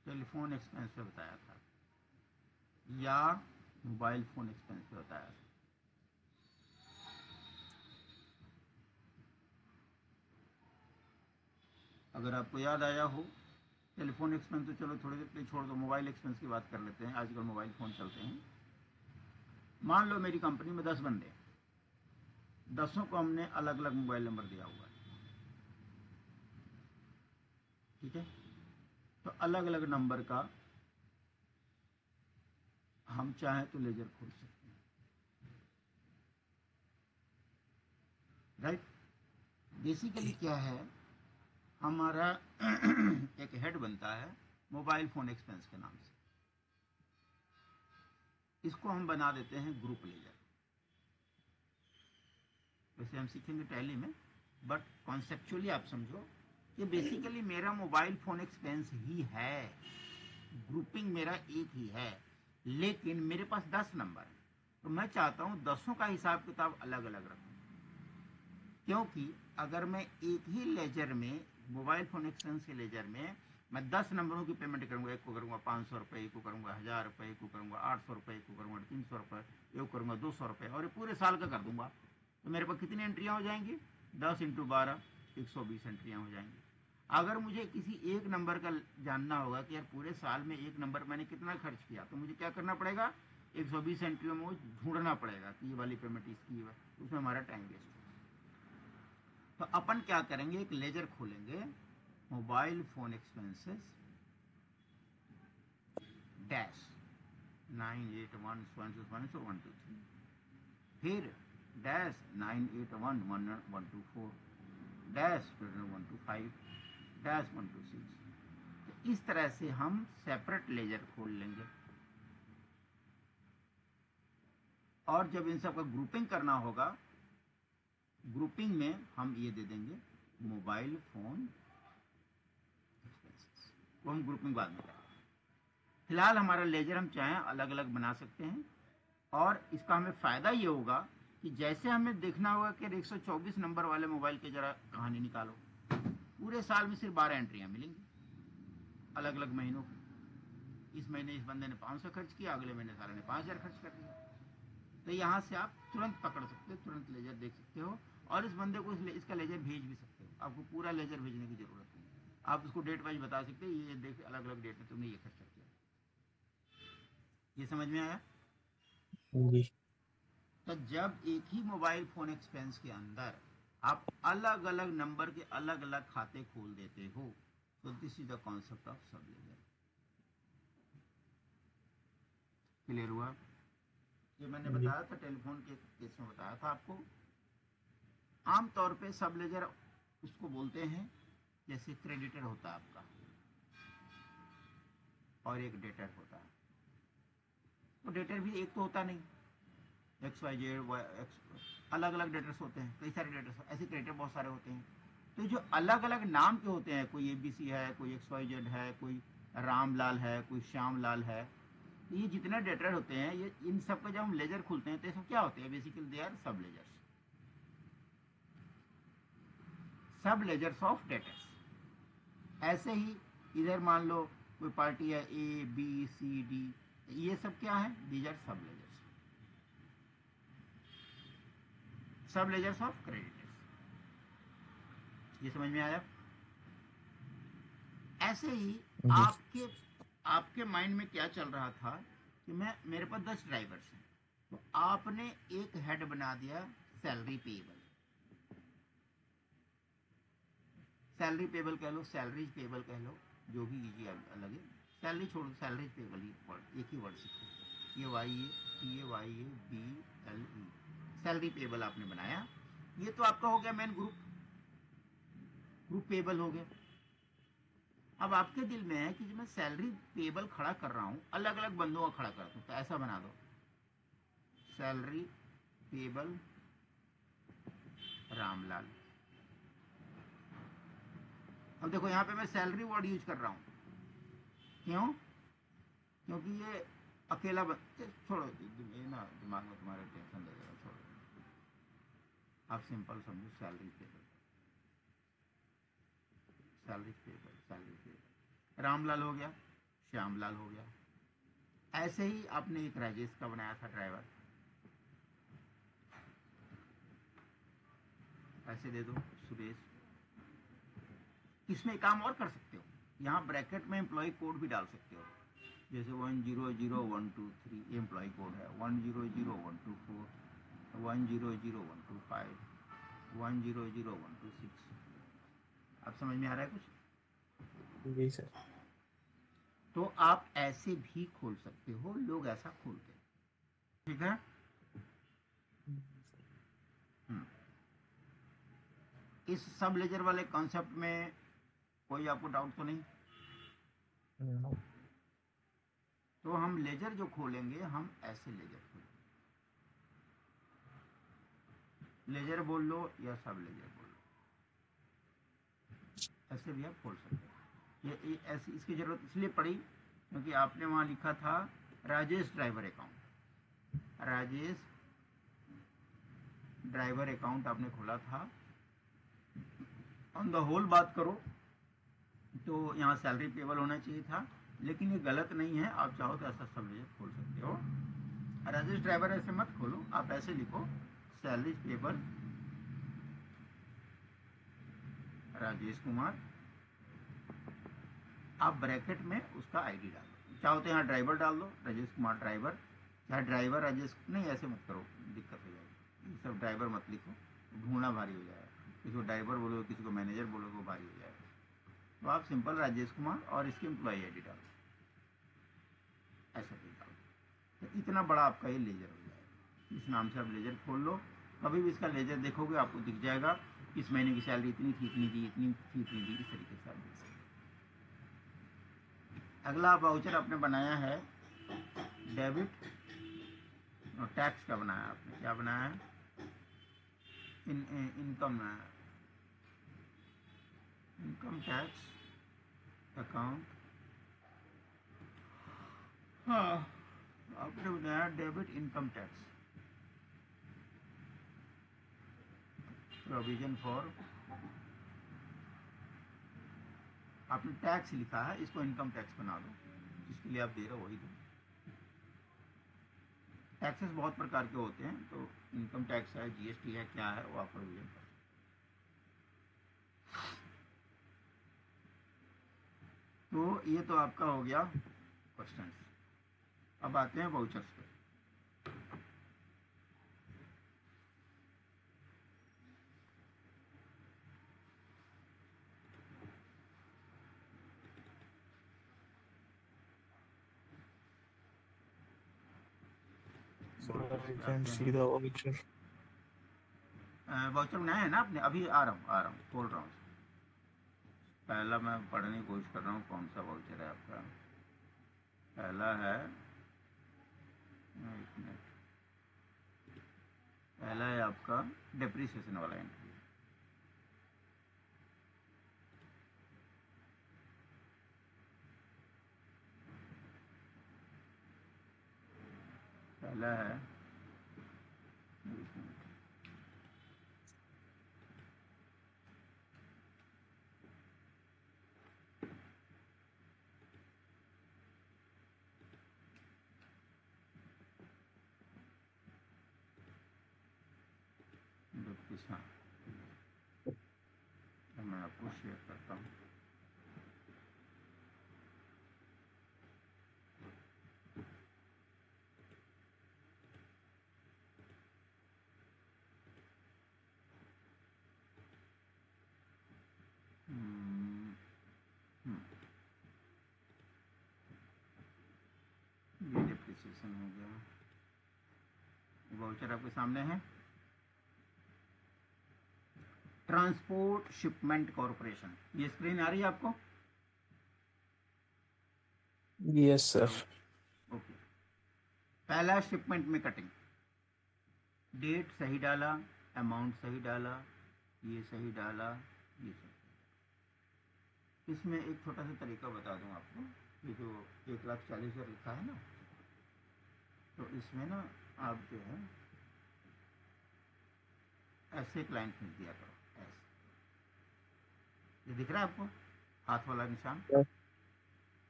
टेलीफोन एक्सपेंस पे बताया था या मोबाइल फोन एक्सपेंस पे बताया था? अगर आपको याद आया हो, टेलीफोन एक्सपेंस तो चलो थोड़ी देर के लिए छोड़ दो, मोबाइल एक्सपेंस की बात कर लेते हैं। आजकल मोबाइल फ़ोन चलते हैं। मान लो मेरी कंपनी में 10 बंदे, 10 को हमने अलग अलग मोबाइल नंबर दिया हुआ है, ठीक है? तो अलग अलग नंबर का हम चाहें तो लेजर खोल सकते हैं, राइट? बेसिकली क्या है, हमारा एक हेड बनता है मोबाइल फ़ोन एक्सपेंस के नाम से, इसको हम बना देते हैं ग्रुप लेजर। वैसे हम सीखेंगे टैली में, बट कॉन्सेप्चुअली आप समझो कि बेसिकली मेरा मोबाइल फ़ोन एक्सपेंस ही है, ग्रुपिंग मेरा एक ही है, लेकिन मेरे पास 10 नंबर है, तो मैं चाहता हूँ 10 का हिसाब किताब अलग अलग रखूँ। क्योंकि अगर मैं एक ही लेजर में, मोबाइल फ़ोन एक्सपेंस के लेजर में मैं 10 नंबरों की पेमेंट करूँगा, एक को करूँगा 500 रुपये, एक को करूँगा 1000 रुपये, एक को करूँगा 800 रुपये, एक को करूँगा 300 रुपये, एक को करूँगा 200 रुपये, और ये पूरे साल का कर दूंगा, तो मेरे पास कितनी एंट्रियाँ हो जाएंगी? 10 इंटू 12, 120 एंट्रियाँ हो जाएंगी। अगर मुझे किसी एक नंबर का जानना होगा कि यार पूरे साल में एक नंबर मैंने कितना खर्च किया, तो मुझे क्या करना पड़ेगा? 120 एंट्रियों में ढूंढना पड़ेगा कि ये वाली पेमेंट इसकी है, उसमें हमारा टाइम वेस्ट होगा। तो अपन क्या करेंगे, एक लेजर खोलेंगे, मोबाइल फोन एक्सपेंसेस डैश 981 फिर डैश 981 डैश 125 डैश 126। तो इस तरह से हम सेपरेट लेजर खोल लेंगे, और जब इन सब का ग्रुपिंग करना होगा, ग्रुपिंग में हम ये दे देंगे मोबाइल फोन एक्सपेंसेस, वो हम ग्रुपिंग बाद में करेंगे। फिलहाल हमारा लेजर हम चाहें अलग अलग बना सकते हैं, और इसका हमें फ़ायदा ये होगा कि जैसे हमें देखना होगा कि 124 नंबर वाले मोबाइल की जरा कहानी निकालो, पूरे साल में सिर्फ 12 एंट्रियाँ मिलेंगी अलग अलग महीनों की। इस महीने इस बंदे ने 500 खर्च किया, अगले महीने सारे ने 5000 खर्च कर दिया। तो यहाँ से आप तुरंत पकड़ सकते हो, तुरंत लेजर देख सकते हो, और इस बंदे को इसका लेजर भेज भी सकते हो। आपको पूरा लेजर भेजने की जरूरत नहीं, आप उसको डेट वाइज बता सकते हो, ये देख अलग अलग डेट में तुमने ये खर्चा किया। ये समझ में आया? जी। तो जब एक ही मोबाइल फोन एक्सपेंस के अंदर आप अलग अलग नंबर के अलग अलग खाते खोल देते हो, तो this is the concept of सब लेजर। क्लियर हुआ? ये मैंने जी। बताया था, टेलीफोन के केस में बताया था आपको। आमतौर पे सब लेजर उसको बोलते हैं, जैसे क्रेडिटर होता है आपका और एक डेटर होता है। तो डेटर भी एक तो होता नहीं, एक्स वाई जेड अलग अलग डेटर्स होते हैं, कई सारे डेटर्स, ऐसे क्रेडिटर बहुत सारे होते हैं। तो जो अलग अलग नाम के होते हैं, कोई एबीसी है, कोई एक्स वाई जेड है, कोई रामलाल है, कोई श्यामलाल है, तो ये जितने डेटर होते हैं, ये इन सब का जब हम लेजर खुलते हैं तो ये सब क्या होते हैं? बेसिकली दे आर सब लेजर्स, सब लेजर्स ऑफ डेटर्स। ऐसे ही इधर मान लो कोई पार्टी है, ए बी सी डी, ये सब क्या है? दीज आर सब लेजर्स, सब लेजर्स ऑफ क्रेडिटर्स। ये समझ में आया? ऐसे ही जी। आपके आपके माइंड में क्या चल रहा था कि मेरे पास 10 ड्राइवर्स हैं, तो आपने एक हेड बना दिया सैलरी पेएबल, सैलरी पेबल कह लो, सैलरी पेबल कह लो, जो भी इजी अलग है। सैलरी छोड़ दो, सैलरी पेबल ही वर्ड, एक ही वर्ड सीखो। ये Y A T A Y A B L E, salary payable आपने बनाया। ये तो आपका हो गया मेन ग्रुप, ग्रुप पेबल हो गया। अब आपके दिल में है कि जब मैं सैलरी पेबल खड़ा कर रहा हूं, अलग अलग बंदों का खड़ा करता हूं, तो ऐसा बना दो, सैलरी पेबल रामलाल। अब देखो यहां पे मैं सैलरी वर्ड यूज कर रहा हूं, क्यों? क्योंकि ये अकेला छोड़ो, ये ना दिमाग में तुम्हारे टेंशन दे देगा, छोड़ो। आप सिंपल समझो, salary payable, salary payable, salary payable. Ramlal हो गया, श्यामलाल हो गया। ऐसे ही आपने एक राजेश का बनाया था ड्राइवर, ऐसे दे दो सुरेश। इसमें काम और कर सकते हो, यहाँ ब्रैकेट में एम्प्लॉय कोड भी डाल सकते हो, जैसे 100123 एम्प्लॉय कोड है, 100124, 100125, 100126। अब समझ में आ रहा है कुछ? जी सर। तो आप ऐसे भी खोल सकते हो, लोग ऐसा खोलते हैं, ठीक है। हम्म। इस सब लेजर वाले कॉन्सेप्ट में कोई आपको डाउट तो नहीं? नो। तो हम लेजर जो खोलेंगे, हम ऐसे लेजर खोलेंगे, लेजर बोल लो या सब लेजर बोल लो, ऐसे भी आप खोल सकते हैं। ये ऐसी इसकी जरूरत इसलिए पड़ी क्योंकि आपने वहां लिखा था Rajesh driver account, Rajesh driver account आपने खोला था। ऑन द होल बात करो तो यहाँ सैलरी पेबल होना चाहिए था, लेकिन ये गलत नहीं है। आप चाहो तो ऐसा सब लेजर खोल सकते हो। राजेश ड्राइवर ऐसे मत खोलो, आप ऐसे लिखो, सैलरी पेबल राजेश कुमार। आप ब्रैकेट में उसका आईडी डाल दो, चाहो तो यहाँ ड्राइवर डाल दो, राजेश कुमार ड्राइवर, चाहे ड्राइवर राजेश, नहीं ऐसे मत करो, दिक्कत हो जाएगी। ये सब ड्राइवर मत लिखो, ढूंढना भारी हो जाएगा। किसी को ड्राइवर बोलोगे, किसी को मैनेजर बोलोगे, वो भारी हो जाएगा। तो आप सिंपल राजेश कुमार और इसकी एम्प्लॉय आईडी डालो, ऐसा भी डालो, तो इतना बड़ा आपका ये लेजर हो जाएगा। इस नाम से आप लेजर खोल लो, कभी भी इसका लेजर देखोगे आपको दिख जाएगा, इस महीने की सैलरी इतनी थी, इतनी दी, इतनी थी, इतनी दी, इस तरीके से आप देख सकते। अगला वाउचर आपने बनाया है डेबिट और टैक्स का बनाया आपने, क्या बनाया है? Income income tax account. हाँ, आपने बनाया debit income tax provision for, आपने टैक्स लिखा है, इसको इनकम टैक्स बना दो, जिसके लिए आप दे रहे हो वही दो। टैक्सेस बहुत प्रकार के होते हैं, तो इनकम टैक्स है, जीएसटी है, क्या है वो आप प्रोविजन कर। तो ये तो आपका हो गया क्वेश्चन। अब आते हैं वाउचर्स पे। Sir I can see the voucher. Voucher बनाया है ना आपने? अभी आ रहा हूँ खोल रहा हूँ। पहला मैं पढ़ने की कोशिश कर रहा हूँ, कौन सा वाउचर है आपका। पहला है, एक मिनट, पहला है आपका डेप्रिसिएशन वाला एंट्री। पहला है, एक मिनट, हाँ, तो मैं आपको शेयर करता हूँ। वाउचर आपके सामने है। ट्रांसपोर्ट शिपमेंट कॉरपोरेशन, ये स्क्रीन आ रही है आपको? Yes sir. ओके। पहला शिपमेंट में कटिंग, डेट सही डाला, अमाउंट सही डाला, ये सही डाला, ये सही। इसमें एक छोटा सा तरीका बता दूं आपको, ये जो 1,40,000 लिखा है ना, तो इसमें ना आप जो है ऐसे एक लाइन खींच दिया करो, ऐसे। ये दिख रहा है आपको हाथ वाला निशान?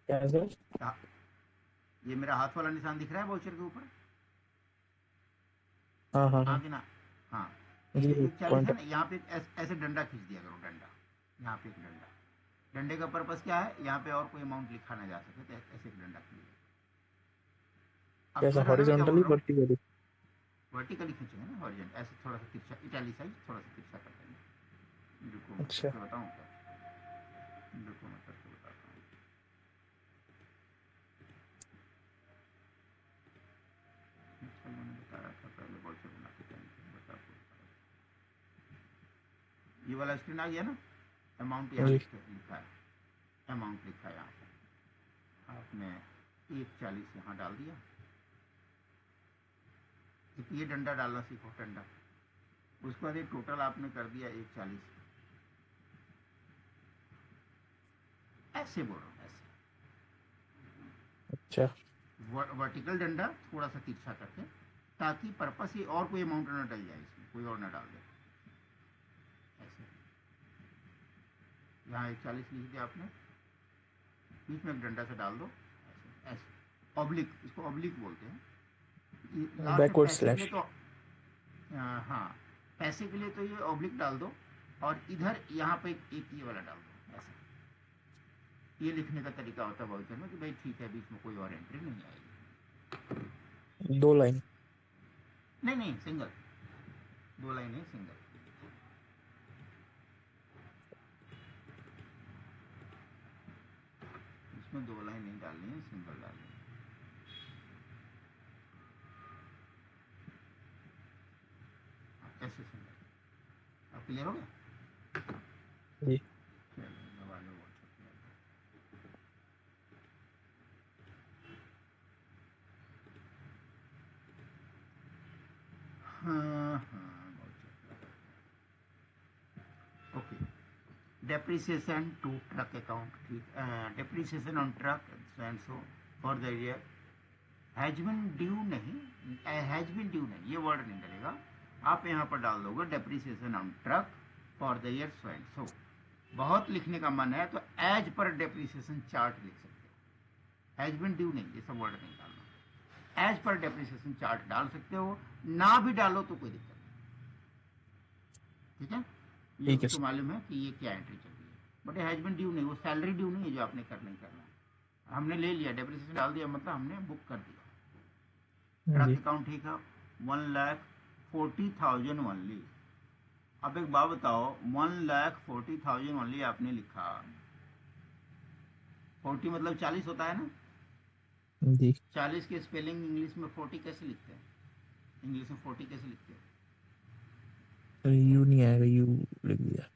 क्या सर? ये मेरा हाथ वाला निशान दिख रहा है वाउचर के ऊपर? हाँ हाँ हाँ हाँ कि ना? हाँ। जी। ये 1,40,000 है पॉइंट। ना, यहाँ पे ऐसे डंडा खींच दिया करो, डंडा, यहाँ पे एक डंडा। डंडे का पर्पस क्या है, यहाँ पे और कोई अमाउंट लिखा ना जा सके, तो ऐसे एक डंडा खींच दिया। अब कैसा, समझ रहे हो ना मैं क्या बोल हॉरिजॉन्टली रहा हूँ? वर्टिकली? वर्टिकली खींचेंगे ना, हॉरिजॉन्टल ऐसे थोड़ा सा तिरछा, इटैलिसाइज थोड़ा सा तिरछा कर देंगे। रुको मैं अच्छा। करके बताऊँ क्या? रुको मैं करके बताता हूँ। अच्छा, मैंने बताया था पहले वाउचर बनाते टाइम पे, बता आपको। ये वाला स्क्रीन आ गया ना? अमाउंट यहाँ जी। लिखा है, अमाउंट लिखा है यहाँ पे, आपने 1,40,000 यहाँ डाल दिया। ये डंडा डालना सीखो, डंडा। उसके बाद ये टोटल आपने कर दिया 1,40,000, ऐसे बोलो, ऐसे अच्छा। वर्टिकल डंडा थोड़ा सा तिरछा करके, ताकि पर्पस ये और कोई अमाउंट ना डल जाए, इसमें कोई और ना डाल दे। ऐसे यहाँ 1,40,000 लिख दिया आपने, बीच में एक डंडा से डाल दो, ऐसे ऐसे ऑब्लिक, इसको ऑब्लिक बोलते हैं। लास्ट में बैकवर्ड पैसे के लिए स्लैश। तो हाँ, पैसे के लिए तो ये ऑब्लिक डाल दो, और इधर यहाँ पे एक ये वाला डाल दो, ऐसे। ये लिखने का तरीका होता है वाउचर में कि भाई ठीक है, बीच में कोई और एंट्री नहीं आएगी। 2 लाइन। नहीं नहीं, सिंगल, 2 लाइन नहीं, सिंगल। इसमें 2 लाइन नहीं डालनी है, सिंगल डालनी है। ऐसे सिंगल। अब क्लियर हो गया? जी। चलिए, दबा लो WhatsApp पे। हाँ हाँ, okay. Depreciation to truck account, ठीक। Depreciation on truck and so for the year has been due, नहीं, हैज बिन ड्यू नहीं, ये वर्ड नहीं डलेगा। आप यहाँ पर डाल दोगे depreciation on truck for the year so and so. बहुत लिखने का मन है तो एज पर डेप्रिसिएशन चार्ट लिख सकते हो, हैज बिन ड्यू नहीं, ये सब वर्ड नहीं डालना। एज पर डेप्रिसिएशन चार्ट डाल सकते हो, ना भी डालो तो कोई दिक्कत नहीं, ठीक है? ये ठीक है उसको सर। मालूम है कि ये क्या एंट्री चल रही है, बट हैज बिन ड्यू नहीं, वो सैलरी ड्यू नहीं है जो आपने कर नहीं करना। हमने ले लिया, डेप्रिसिएशन डाल दिया, मतलब हमने बुक कर दिया। ट्रक जी। अकाउंट ठीक है, 1,40,000 ओनली। अब एक बात बताओ, 1,40,000 ओनली आपने लिखा, 40 मतलब 40 होता है ना? जी। 40 के स्पेलिंग इंग्लिश में 40 कैसे लिखते हैं? इंग्लिश में 40 कैसे लिखते हैं? यू नहीं आएगा, यू लिख दिया।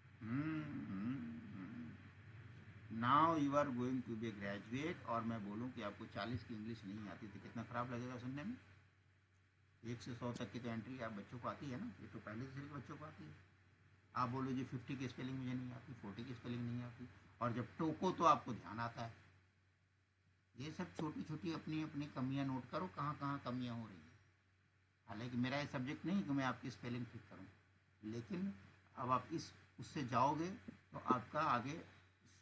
Now you are going to be graduate, और मैं बोलूं कि आपको 40 की इंग्लिश नहीं आती तो कितना खराब लगेगा सुनने में? 1 से 100 तक की तो एंट्री आप बच्चों को आती है ना, ये तो पहले से बच्चों को आती है। आप बोलो जी 50 की स्पेलिंग मुझे नहीं आती, 40 की स्पेलिंग नहीं आती, और जब टोको तो आपको ध्यान आता है। ये सब छोटी छोटी अपनी अपनी कमियां नोट करो, कहाँ कहाँ कमियां हो रही है। हालांकि मेरा ये सब्जेक्ट नहीं कि मैं आपकी स्पेलिंग ठीक करूँ, लेकिन अब आप इस उससे जाओगे तो आपका आगे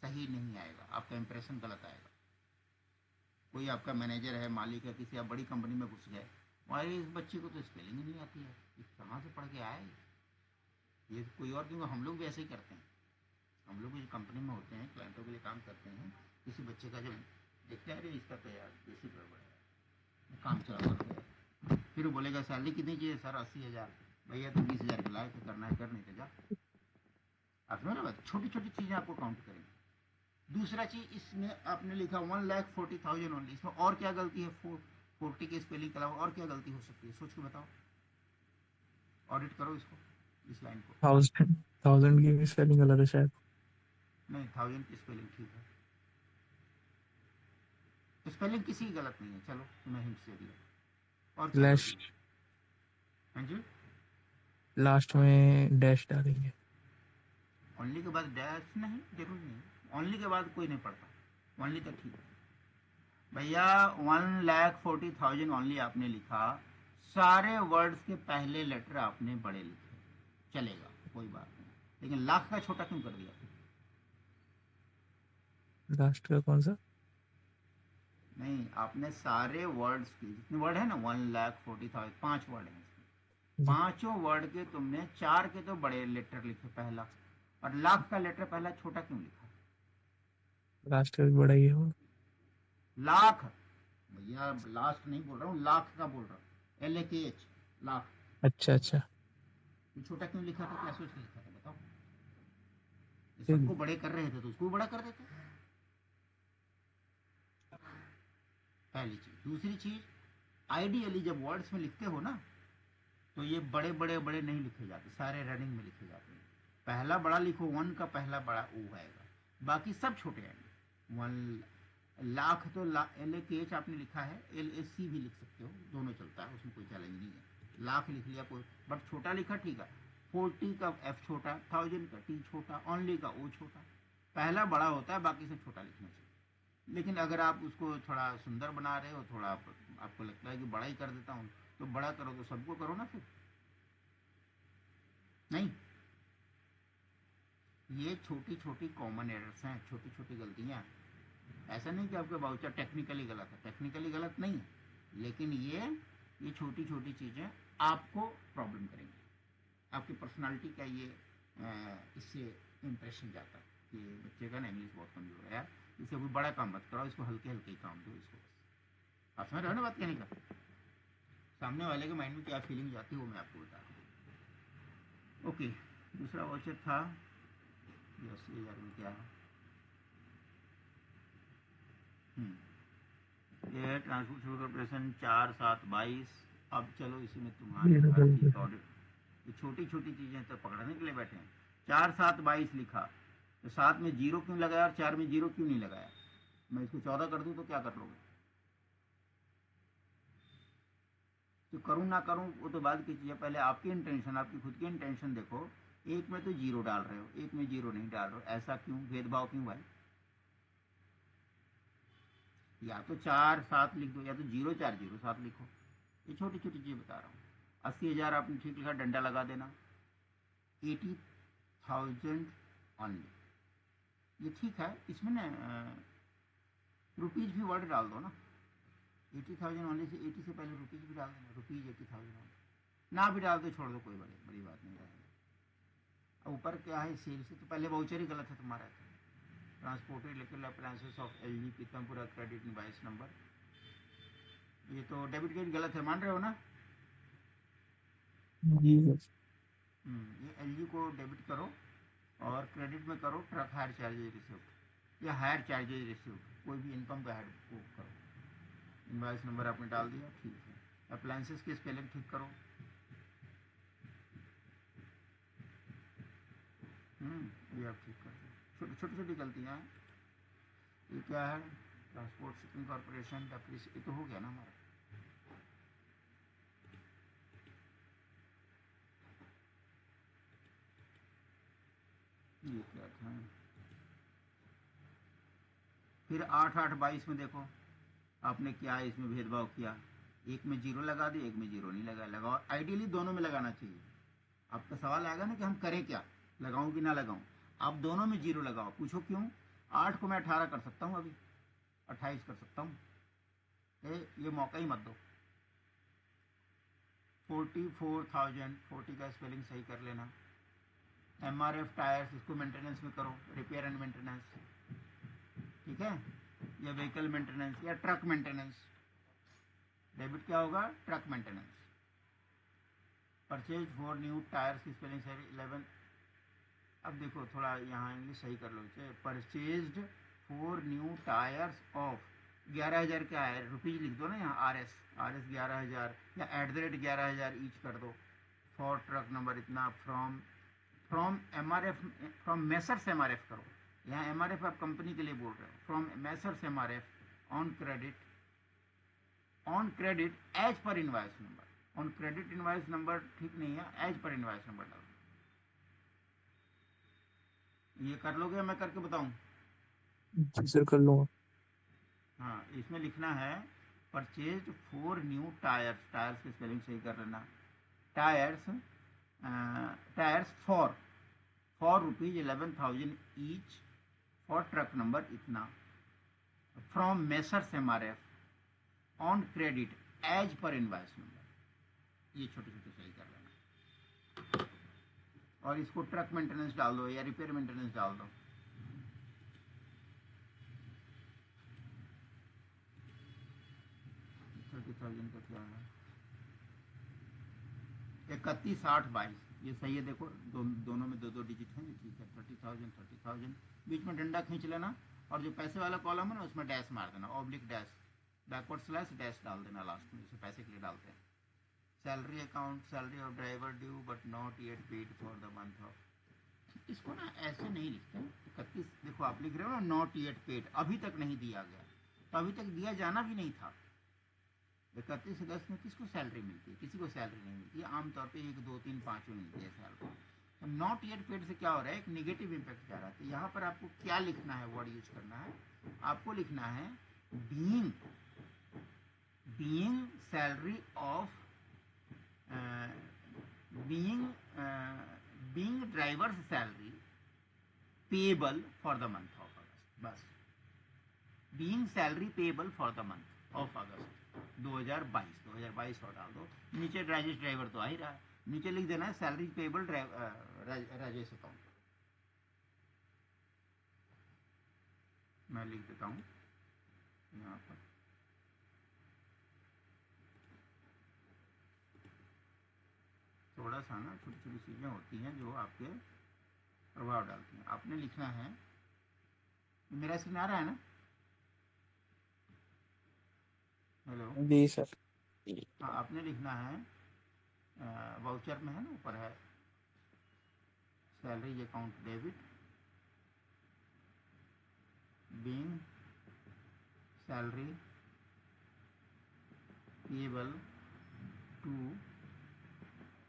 सही नहीं आएगा, आपका इंप्रेशन गलत आएगा। कोई आपका मैनेजर है, मालिक है, किसी आप बड़ी कंपनी में घुस गए, हमारे इस बच्चे को तो स्पेलिंग ही नहीं आती है, ये कहाँ से पढ़ के आया है? ये तो कोई और, क्योंकि हम लोग भी ऐसे ही करते हैं। हम लोग जो कंपनी में होते हैं, क्लाइंटों के लिए काम करते हैं, किसी बच्चे का जब देखते हैं, अरे इसका तो यार बेसिक गड़बड़ है, काम चला करते हैं, फिर वो बोलेगा सैलरी कितनी चाहिए सर? 80,000। भैया तो 20,000 के लायक करना है कर, नहीं तो जा। आप समझ रहे, छोटी छोटी चीज़ें आपको काउंट करेंगे। दूसरा चीज़, इसमें आपने लिखा 1,40,000 ओनली, इसमें और क्या गलती है? 40 के स्पेलिंग के अलावा और क्या गलती हो सकती है, सोच के बताओ। ऑडिट करो इसको, इस लाइन को। 1000 की भी स्पेलिंग गलत है शायद। नहीं, 1000 की स्पेलिंग ठीक है, स्पेलिंग किसी की गलत नहीं है। चलो मैं हिंट दे दिया, और चलो स्लैश जी। हाँ जी। लास्ट में डैश डालेंगे। ओनली के बाद डैश नहीं, जरूरी नहीं, ओनली के बाद कोई नहीं पढ़ता, ओनली तो ठीक है भैया। 1,40,000 ओनली आपने लिखा, सारे वर्ड्स के पहले लेटर आपने बड़े लिखे, चलेगा कोई बात नहीं, लेकिन लाख का छोटा क्यों कर दिया? लास्ट का कौन सा? नहीं, आपने सारे वर्ड्स के जितने वर्ड है ना, 1,40,000, 5 वर्ड है इसमें, जी। पांचों वर्ड के तुमने 4 के तो बड़े लेटर लिखे पहला, और लाख का लेटर पहला छोटा क्यों लिखा? लास्ट का भी बड़ा ही है वो। लाख भैया, लास्ट नहीं बोल रहा हूँ, लाख का बोल रहा हूँ, LAKH, लाख। अच्छा अच्छा। ये छोटा क्यों लिखा था, क्या सोच के लिखा था बताओ? ये फिर सबको बड़े कर रहे थे तो उसको भी बड़ा कर देते। पहली चीज। दूसरी चीज, आइडियली जब वर्ड्स में लिखते हो ना, तो ये बड़े बड़े बड़े नहीं लिखे जाते, सारे रनिंग में लिखे जाते हैं। पहला बड़ा लिखो, 1 का पहला बड़ा ओ आएगा, बाकी सब छोटे आएंगे। 1,00,000 तो LAKH आपने लिखा है, LAC भी लिख सकते हो, दोनों चलता है, उसमें कोई चैलेंज नहीं है। लाख लिख लिया कोई, बट छोटा लिखा ठीक है। 40 का F छोटा, 1000 का T छोटा, ओनली का O छोटा, पहला बड़ा होता है, बाकी सब छोटा लिखना चाहिए। लेकिन अगर आप उसको थोड़ा सुंदर बना रहे हो, थोड़ा आपको लगता है कि बड़ा ही कर देता हूँ, तो बड़ा करो तो सबको करो ना फिर। नहीं, ये छोटी छोटी कॉमन एरर्स हैं, छोटी छोटी गलतियां हैं। ऐसा नहीं कि आपका वाउचर टेक्निकली गलत है, टेक्निकली गलत नहीं है, लेकिन ये छोटी छोटी चीज़ें आपको प्रॉब्लम करेंगी। आपकी पर्सनालिटी का ये इससे इम्प्रेशन जाता है कि बच्चे का ना इंग्लिश बहुत कमजोर है यार, इसे कोई बड़ा काम मत कराओ, इसको हल्के हल्के ही काम दो इसको बस। आप समझ रहे हो ना बात कहने का? सामने वाले के माइंड में क्या फीलिंग जाती है वो मैं आपको बता रहा हूँ। ओके, दूसरा वाउचर था 80,000 में, क्या है? ये ट्रांसपोर्ट शुरू कॉर्पोरेशन 4/7/22। अब चलो इसी में तुम्हारे ये तो हर चीज़ गलत का है। ऑडिट। ये छोटी छोटी चीज़ें तो पकड़ने के लिए बैठे हैं। 4/7/22 लिखा, तो 7 में जीरो क्यों लगाया और 4 में जीरो क्यों नहीं लगाया? मैं इसको 14 कर दूं तो क्या कर लोगे? तो करूं ना करूं वो तो बाद की चीज़ है, पहले आपकी इंटेंशन, आपकी खुद की इंटेंशन देखो। एक में तो जीरो डाल रहे हो, एक में जीरो नहीं डाल रहे हो, ऐसा क्यों? भेदभाव क्यों भाई? या तो 4/7 लिख दो, या तो 0/4/07 लिखो। ये छोटी छोटी चीज़ बता रहा हूँ। 80,000 आपने ठीक लिखा, डंडा लगा देना। 80,000 ऑनली, ये ठीक है। इसमें ना रुपीज़ भी वर्ड डाल दो ना। 80,000 ऑनली से 80 से पहले रुपीज़ भी डाल देना, रुपीज़ 80,000 ऑनली। ना भी डाल दो, छोड़ दो, कोई बड़ी बड़ी बात नहीं रहेगी। अब ऊपर क्या है, सेल से तो पहले वाउचर ही गलत है तुम्हारा। Transported electrical appliances of LG Pitampura, credit invoice number. ये तो डेबिट क्रेडिट गलत है, मान रहे हो ना? जी बस। ये LG को डेबिट करो और क्रेडिट में करो ट्रक हायर चार्जेज रिसिप्ट या हायर चार्जेज रिसिप्ट, कोई भी इनकम का हेड को करो। इनवॉइस नंबर आपने डाल दिया, ठीक है। अप्लायंसेस की स्पेलिंग ठीक करो। ये आप ठीक कर दो। छोटी छोटी छोटी गलतियाँ हैं। ये क्या है? ट्रांसपोर्ट शिपिंग कॉर्पोरेशन डेप्रिस, ये तो हो गया ना हमारा। ये क्या था? फिर 8/8/22 में देखो, आपने क्या इसमें भेदभाव किया। एक में जीरो लगा दिया, एक में जीरो नहीं लगा। लगाओ, आइडियली दोनों में लगाना चाहिए। आपका सवाल आएगा ना कि हम करें क्या, लगाऊं कि ना लगाऊं। आप दोनों में जीरो लगाओ, पूछो क्यों? 8 को मैं 18 कर सकता हूं, अभी 28 कर सकता हूं। ये मौका ही मत दो। 44,000, 40 का स्पेलिंग सही कर लेना। MRF टायर्स, इसको मेंटेनेंस में करो, रिपेयर एंड मेंटेनेंस, ठीक है? या व्हीकल मेंटेनेंस या ट्रक मेंटेनेंस। डेबिट क्या होगा? Truck maintenance. Purchase for new tyres की स्पेलिंग सही 11। अब देखो थोड़ा यहाँ इंग्लिश सही कर लो। Purchased for new tyres of 11,000 क्या है, रुपीज लिख दो ना यहाँ, RS 11,000 या @ 11,000 ईच कर दो। फॉर ट्रक नंबर इतना, from from MRF, from messrs MRF करो, यहाँ MRF आप कंपनी के लिए बोल रहे हो, from messrs MRF on credit as per invoice number. On credit invoice number ठीक नहीं है, एज पर इनवाइस नंबर डालो। ये कर लोगे या मैं करके बताऊं? जी सर, कर लूँगा। हाँ, इसमें लिखना है परचेज 4 न्यू टायर्स, टायर्स की स्पेलिंग सही कर लेना, tyres, tyres for rupees 11,000 each, for truck number इतना, from messrs MRF on credit as per invoice number. ये छोटे छोटे सही कर लेना, और इसको ट्रक मेंटेनेंस डाल दो या रिपेयर मेंटेनेंस डाल दो। $30,000 का क्या है, 31,822, ये सही है। देखो दोनों में दो दो डिजिट हैं, ये ठीक है। 30,000 बीच में डंडा खींच लेना, और जो पैसे वाला कॉलम है ना उसमें डैश मार देना, oblique dash, backward slash dash डाल देना लास्ट में, जैसे पैसे के लिए डालते हैं। Salary account, salary of driver due but not yet paid for the month of, इसको ना ऐसे नहीं लिखते। 31 देखो आप लिख रहे हो ना, नॉट येट पेड, अभी तक नहीं दिया गया, तो अभी तक दिया जाना भी नहीं था। 31 अगस्त में किसको सैलरी मिलती है? किसी को सैलरी नहीं मिलती है, आमतौर पे 1, 2, 3, 5 में मिलती है सैलरी। तो नॉट येट पेड से क्या हो रहा है, एक निगेटिव इम्पैक्ट जा रहा है। तो यहाँ पर आपको क्या लिखना है, वर्ड यूज करना है, आपको लिखना है being, being salary of, being being drivers salary payable for the month of August, बस। Being salary payable for the month of August 2022 और डाल दो। नीचे राजेश ड्राइवर तो आ ही रहा है, नीचे लिख देना है सैलरी पेएबल राजेश अकाउंट। मैं लिख देता हूँ यहाँ पर, थोड़ा सा ना छोटी छोटी चीज़ें होती हैं जो आपके प्रभाव डालती हैं। आपने लिखना है, मेरा स्क्रीन आ रहा है ना? हेलो, जी सर। हाँ, आपने लिखना है, वाउचर में है ना, ऊपर है salary account debit, being salary payable to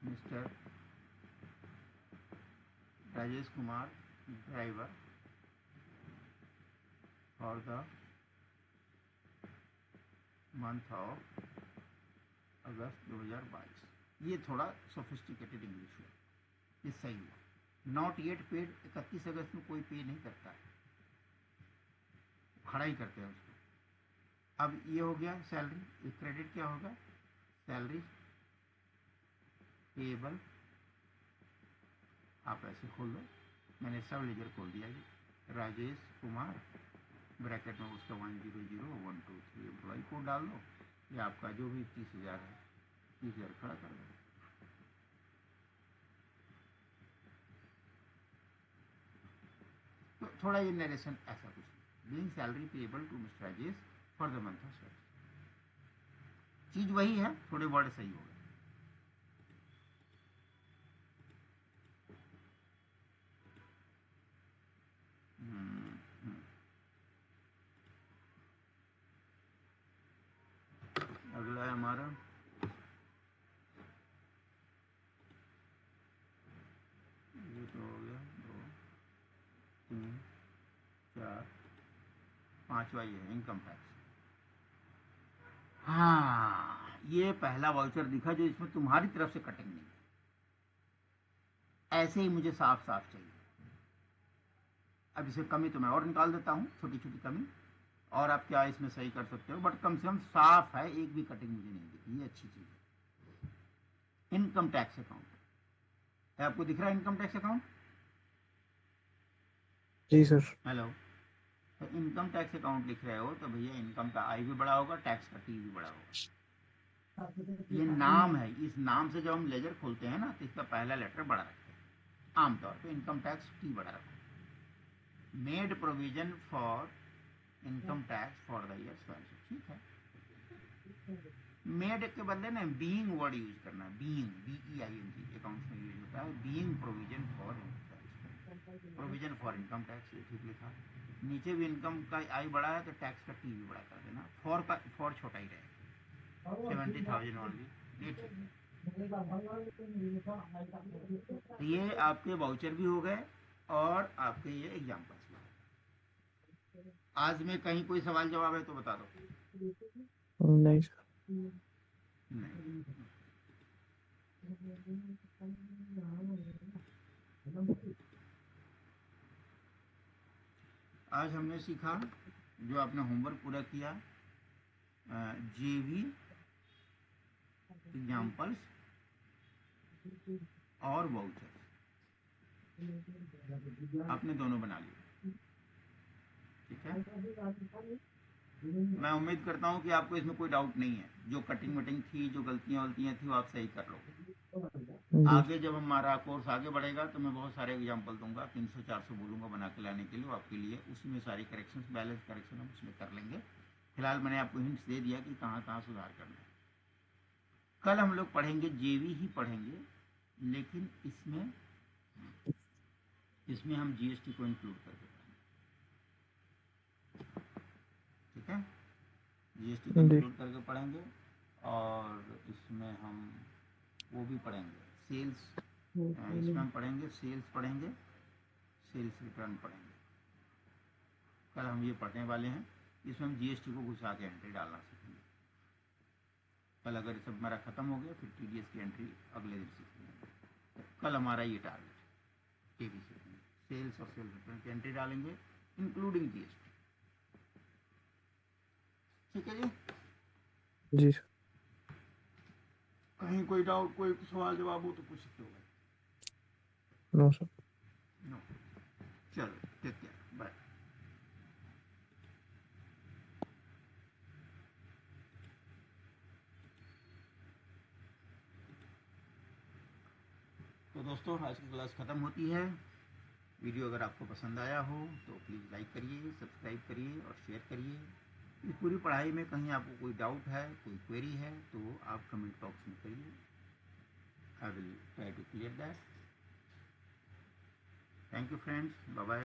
mister Rajesh Kumar driver for the month of August 2022। ये थोड़ा सोफिस्टिकेटेड इंग्लिश है, ये सही है। नॉट येट पेड, 31 अगस्त में कोई पे नहीं करता है, खड़ा ही करते हैं उसको। अब ये हो गया सैलरी, ये क्रेडिट क्या होगा, सैलरी पेएबल, आप ऐसे खोल दो, मैंने सब लेजर खोल दिया, ये राजेश कुमार ब्रैकेट में उसका 100,123 एम्प्लॉय कोड डाल दो, ये आपका जो भी 30,000 है, 30,000 खड़ा कर दो। तो थोड़ा ये नरेशन ऐसा कुछ, being salary payable to mister Rajesh for the month of, चीज वही है, थोड़े वर्ड सही हो गए। अगला है हमारा ये तो हो गया, 2, 3, 4, 5वां ये है इनकम टैक्स। हाँ, ये पहला वाउचर दिखा जो इसमें तुम्हारी तरफ से कटिंग नहीं है, ऐसे ही मुझे साफ साफ चाहिए। अब इसे कमी तो मैं और निकाल देता हूँ, छोटी छोटी कमी, और आप क्या इसमें सही कर सकते हो, बट कम से कम साफ है, एक भी कटिंग मुझे नहीं दिखी, ये अच्छी चीज है। इनकम टैक्स अकाउंट, आपको दिख रहा है इनकम टैक्स अकाउंट? जी सर। हेलो, तो इनकम टैक्स अकाउंट लिख रहे हो तो भैया इनकम का आई भी बड़ा होगा, टैक्स का टी भी बड़ा होगा। ये नाम है, इस नाम से जब हम लेजर खोलते हैं ना तो इसका पहला लेटर बड़ा रखते हैं, आमतौर पे इनकम टैक्स टी बड़ा रखो। Made provision for income tax for the year 12, ठीक है। मेड के बदले ना बीइंग वर्ड यूज करना, बीइंग, BEING अकाउंट्स में यूज होता है। Being provision for income tax, ये ठीक लिखा। नीचे भी इनकम का आई बड़ा है तो टैक्स का टी भी बड़ा कर देना। फॉर छोटा ही रहेगा, 70,000 ओनली, ये ठीक है। तो ये आपके वाउचर भी हो गए और आपके ये एग्जाम्पल्स भी हो गए। आज में कहीं कोई सवाल जवाब है तो बता दो। नहीं सर। नहीं। आज हमने सीखा, जो आपने होमवर्क पूरा किया, JV एग्जाम्पल्स और वाउचर आपने दोनों बना लिए, ठीक है। मैं उम्मीद करता हूँ कि आपको इसमें कोई डाउट नहीं है। जो कटिंग वटिंग थी, जो गलतियाँ वलतियाँ थी, वो आप सही कर लो। जी आगे जब हमारा कोर्स आगे बढ़ेगा तो मैं बहुत सारे एग्जाम्पल दूंगा, 300-400 बोलूँगा बना के लाने के लिए आपके लिए। उसमें सारी करेक्शंस, बैलेंस करेक्शन हम उसमें कर लेंगे। फिलहाल मैंने आपको हिंट्स दे दिया कि कहाँ कहाँ सुधार करना है। कल हम लोग पढ़ेंगे JV ही पढ़ेंगे, लेकिन इसमें हम GST को इंक्लूड करके पढ़ेंगे, ठीक है। GST को जी इंक्लूड करके पढ़ेंगे और इसमें हम वो भी पढ़ेंगे, सेल्स। इसमें हम पढ़ेंगे सेल्स, पढ़ेंगे सेल्स रिटर्न पढ़ेंगे। कल हम ये पढ़ने वाले हैं। इसमें हम GST को घुसा के एंट्री डालना सीखेंगे। कल अगर सब हमारा ख़त्म हो गया फिर TDS की एंट्री अगले दिन सीखेंगे। कल हमारा ये टारगेट ये भी सीखेंगे, सेल्स और सेल्स रिटर्न की एंट्री डालेंगे इंक्लूडिंग GST, ठीक है जी। जी कहीं कोई डाउट, कोई सवाल जवाब हो तो पूछ सकते हो। No sir. नो, चलो टेक केयर, बाय। तो दोस्तों आज की क्लास ख़त्म होती है। वीडियो अगर आपको पसंद आया हो तो प्लीज़ लाइक करिए, सब्सक्राइब करिए और शेयर करिए। इस पूरी पढ़ाई में कहीं आपको कोई डाउट है, कोई क्वेरी है तो आप कमेंट बॉक्स में करिए। I will try to clear that. Thank you friends, bye bye.